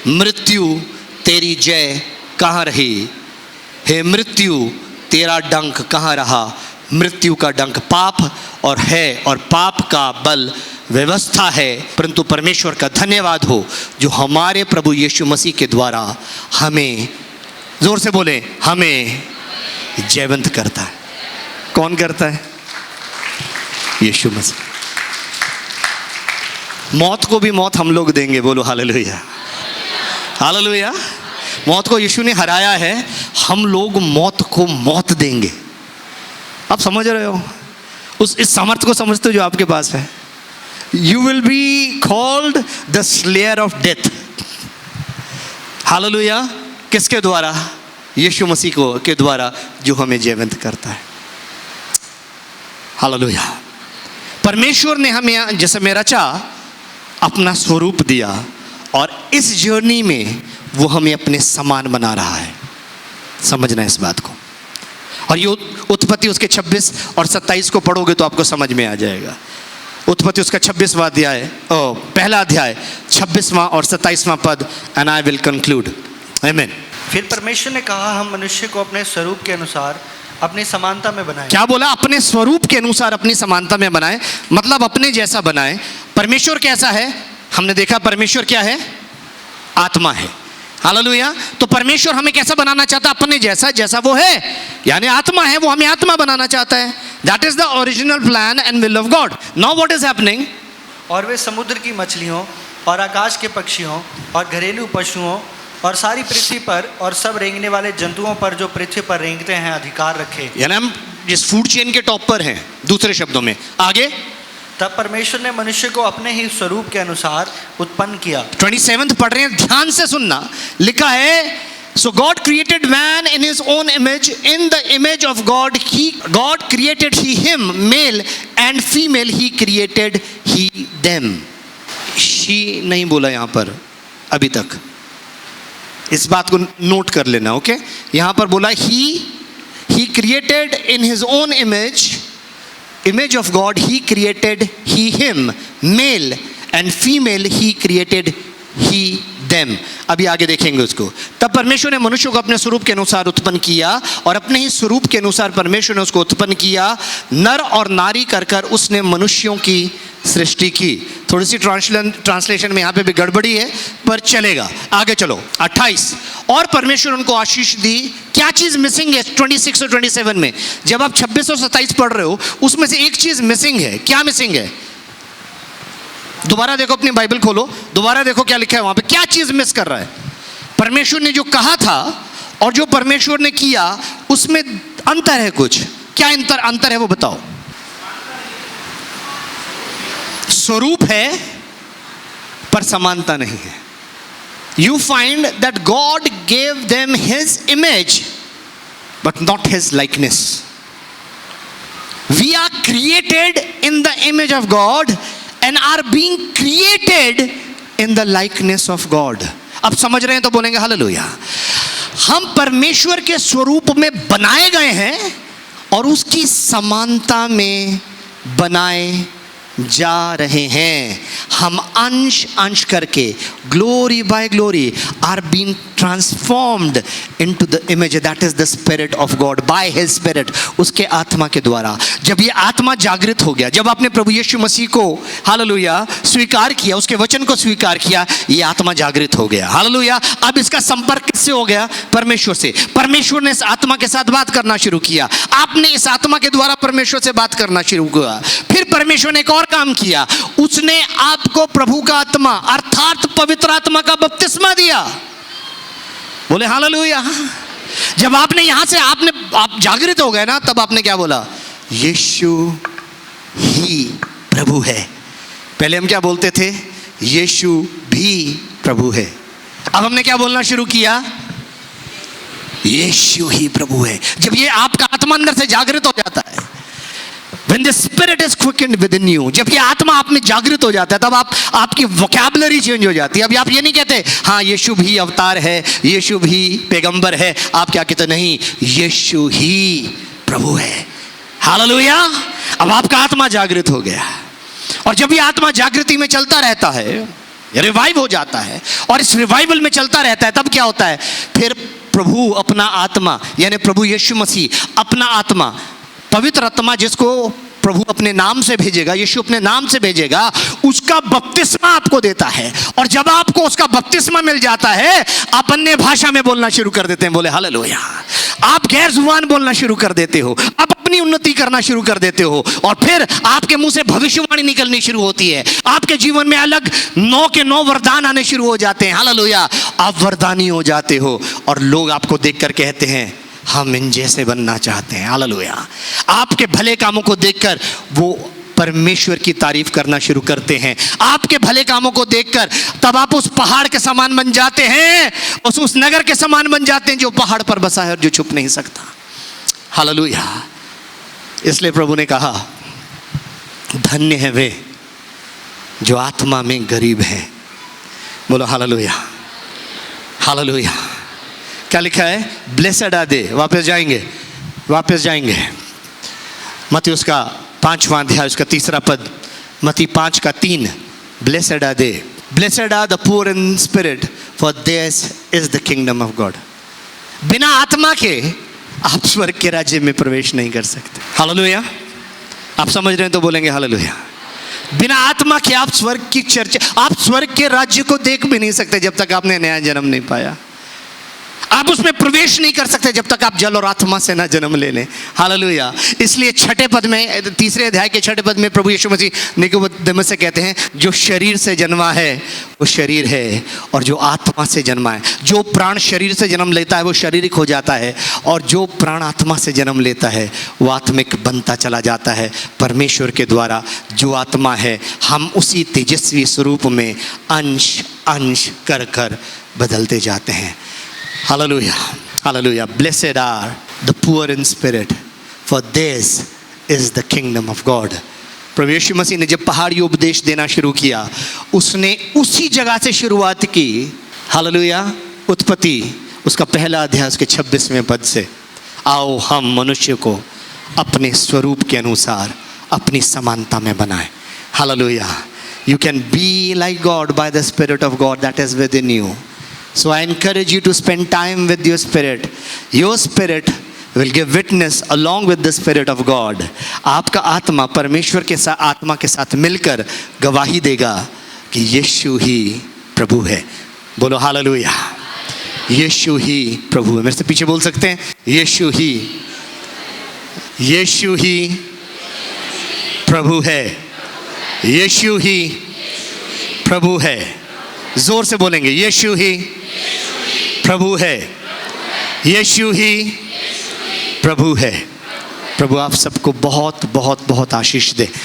मृत्यु तेरी जय कहाँ रही? हे मृत्यु तेरा डंक कहाँ रहा? मृत्यु का डंक पाप और है, और पाप का बल व्यवस्था है, परंतु परमेश्वर का धन्यवाद हो जो हमारे प्रभु यीशु मसीह के द्वारा हमें, जोर से बोले, हमें जयवंत करता है। कौन करता है? यीशु मसीह। मौत को भी मौत हम लोग देंगे, बोलो हालेलुया, हालेलुया। मौत को यीशु ने हराया है, हम लोग मौत को मौत देंगे। आप समझ रहे हो? इस सामर्थ्य को समझते हो जो आपके पास है। You will be called the slayer of death, hallelujah. किसके द्वारा? यीशु मसीह को के द्वारा, जो हमें जीवंत करता है, हालेलुया। परमेश्वर ने हमें जैसे में रचा, अपना स्वरूप दिया, और इस जर्नी में वो हमें अपने समान बना रहा है। समझना है इस बात को। और ये उत्पत्ति उसके 26 और 27 को पढ़ोगे तो आपको समझ में आ जाएगा। उत्पत्ति उसका 26वां अध्याय, पहला अध्याय 26वां और 27वां पद, एंड आई विल कंक्लूड, आमीन। फिर परमेश्वर ने कहा, हम मनुष्य को अपने स्वरूप के अनुसार अपनी समानता में बनाए। क्या बोला? अपने स्वरूप के अनुसार अपनी समानता में बनाए, मतलब अपने जैसा बनाए। परमेश्वर कैसा है? हमने देखा परमेश्वर क्या है? आत्मा है, हालेलुया। तो परमेश्वर हमें कैसा बनाना चाहता है? अपने जैसा, जैसा वो है, यानी आत्मा है, वो हमें आत्मा बनाना चाहता है। That is the original plan and will of God. Now what is happening? और वे समुद्र की मछलियों और आकाश के पक्षियों और घरेलू पशुओं और सारी पृथ्वी पर और सब रेंगने वाले जंतुओं पर जो पृथ्वी पर रेंगते हैं अधिकार रखे। यानी हम जिस फूड चेन के टॉप पर हैं, दूसरे शब्दों में। आगे, तब परमेश्वर ने मनुष्य को अपने ही स्वरूप के अनुसार उत्पन्न किया। 27 पढ़ रहे हैं, ध्यान से सुनना। लिखा है, so God created man in his own image, in the image of God God created he him, male and female he created he them. She नहीं बोला यहां पर अभी तक, इस बात को नोट कर लेना, ओके। यहां पर बोला he created in his own image of God he created he him, male and female he created he them। अभी आगे देखेंगे उसको। तब परमेश्वर ने मनुष्य को अपने स्वरूप के अनुसार उत्पन्न किया, और अपने ही स्वरूप के अनुसार परमेश्वर ने उसको उत्पन्न किया, नर और नारी कर कर उसने मनुष्यों की सृष्टि की। थोड़ी सी ट्रांसलेशन में यहाँ पे भी गड़बड़ी है, पर चलेगा। आगे चलो, 28। और परमेश्वर उनको आशीष दी। क्या चीज़ मिसिंग है 26 और 27 में? जब आप 26 और 27 पढ़ रहे हो, उसमें से एक चीज़ मिसिंग है। क्या मिसिंग है? दोबारा देखो, अपनी बाइबल खोलो, दोबारा देखो क्या लिखा है वहां पे। क्या चीज़ मिस कर रहा है? परमेश्वर ने जो कहा था और जो परमेश्वर ने किया, उसमें अंतर है कुछ। क्या अंतर है वो बताओ। स्वरूप है पर समानता नहीं है। You find that God gave them His image, but not His likeness. We are created in the image of God and are being created in the likeness of God. अब समझ रहे हैं तो बोलेंगे हालेलुया। हम परमेश्वर के स्वरूप में बनाए गए हैं और उसकी समानता में बनाए जा रहे हैं। हम अंश अंश करके, glory by glory, are being transformed into the image that is the spirit of God by his spirit, उसके आत्मा के द्वारा। जब ये आत्मा जागृत हो गया, जब आपने प्रभु यीशु मसीह को हालेलुया स्वीकार किया, उसके वचन को स्वीकार किया, ये आत्मा जागृत हो गया। हालेलुया। अब इसका संपर्क किससे हो गया? परमेश्वर से। परमेश्वर ने इस आत्मा के साथ बात करना शुरू किया, आपने इस आत्मा के द्वारा परमेश्वर से बात करना शुरू किया। फिर परमेश्वर ने एक और काम किया, उसने आपको प्रभु का आत्मा अर्थात पवित्र आत्मा का बपतिस्मा दिया। बोले हालेलुया। जब आपने यहां से आप जागृत हो गए ना, तब आपने क्या बोला? यीशु ही प्रभु है। पहले हम क्या बोलते थे? यीशु भी प्रभु है। अब हमने क्या बोलना शुरू किया? यीशु ही प्रभु है। जब ये आपका आत्मा अंदर से जागृत हो जाता है, when the spirit is quickened within you, जब ये आत्मा आप में जागृत हो जाता है, तब आपकी वोकैबुलरी चेंज हो जाती है। अभी आप ये नहीं कहते हाँ यीशु भी अवतार है, यीशु भी पैगंबर है। आप क्या कहते? नहीं, यीशु ही प्रभु है। हालेलुया। अब आपका आत्मा जागृत हो गया, और जब ये आत्मा जागृति में चलता रहता है, रिवाइव हो जाता है, और इस रिवाइवल में चलता रहता है, तब क्या होता है? फिर प्रभु अपना आत्मा, यानी प्रभु यीशु मसीह अपना आत्मा, पवित्र आत्मा जिसको प्रभु अपने नाम से भेजेगा, यीशु अपने नाम से भेजेगा, उसका बपतिस्मा आपको देता है। और जब आपको उसका बपतिस्मा मिल जाता है, आप अन्य भाषा में बोलना शुरू कर देते हैं। बोले हालेलुया। आप गैर जुबान बोलना शुरू कर देते हो, आप अपनी उन्नति करना शुरू कर देते हो, और फिर आपके मुंह से भविष्यवाणी निकलनी शुरू होती है। आपके जीवन में अलग 9 के 9 वरदान आने शुरू हो जाते हैं। हालेलुया। आप वरदानी हो जाते हो, और लोग आपको देखकर कहते हैं हम इन जैसे बनना चाहते हैं। हालेलुया। आपके भले कामों को देखकर वो परमेश्वर की तारीफ करना शुरू करते हैं। आपके भले कामों को देखकर तब आप उस पहाड़ के समान बन जाते हैं, उस नगर के समान बन जाते हैं जो पहाड़ पर बसा है और जो छुप नहीं सकता। हालेलुया। इसलिए प्रभु ने कहा धन्य है वे जो आत्मा में गरीब हैं। बोलो हालेलुया। हालेलुया। क्या लिखा है? Blessed are they. वापस जाएंगे मत्ती उसका 5वां अध्याय उसका 3रा पद, मत्ती 5 का 3। Blessed are they, blessed are the poor in spirit, for theirs is the kingdom of God. बिना आत्मा के आप स्वर्ग के राज्य में प्रवेश नहीं कर सकते। हालेलुया। आप समझ रहे हैं तो बोलेंगे हालेलुया। बिना आत्मा के आप स्वर्ग की चर्चा, आप स्वर्ग के राज्य को देख भी नहीं सकते जब तक आपने नया जन्म नहीं पाया। आप उसमें प्रवेश नहीं कर सकते जब तक आप जल और आत्मा से ना जन्म ले लें। हालेलुया। इसलिए 6 पद में, 3 अध्याय के 6 पद में प्रभु यीशु मसीह निकोदेमुस से कहते हैं जो शरीर से जन्मा है वो शरीर है, और जो आत्मा से जन्मा है, जो प्राण शरीर से जन्म लेता है वो शारीरिक हो जाता है, और जो प्राण आत्मा से जन्म लेता है वो आत्मिक बनता चला जाता है। परमेश्वर के द्वारा जो आत्मा है, हम उसी तेजस्वी स्वरूप में अंश अंश कर कर बदलते जाते हैं। Hallelujah. Hallelujah. Blessed are the poor in spirit, for theirs is the kingdom of God. प्रभु यीशु मसीह ने जब पहाड़ी उपदेश देना शुरू किया, उसने उसी जगह से शुरुआत की। हालेलुया। उत्पत्ति उसका 1 अध्याय उसके 26वें पद से, आओ हम मनुष्य को अपने स्वरूप के अनुसार अपनी समानता में बनाएं। Hallelujah. You can be like God by the Spirit of God that is within you. So I encourage you to spend time with your spirit. Your spirit will give witness along with the Spirit of God. आपका आत्मा परमेश्वर के साथ, आत्मा के साथ मिलकर गवाही देगा कि यीशु ही प्रभु है। बोलो हालेलुया। यीशु ही प्रभु है। मेरे से पीछे बोल सकते हैं यीशु ही प्रभु है। यीशु ही प्रभु है। जोर से बोलेंगे यीशु ही प्रभु है। यीशु ही प्रभु है। प्रभु आप सबको बहुत बहुत बहुत आशीष दे।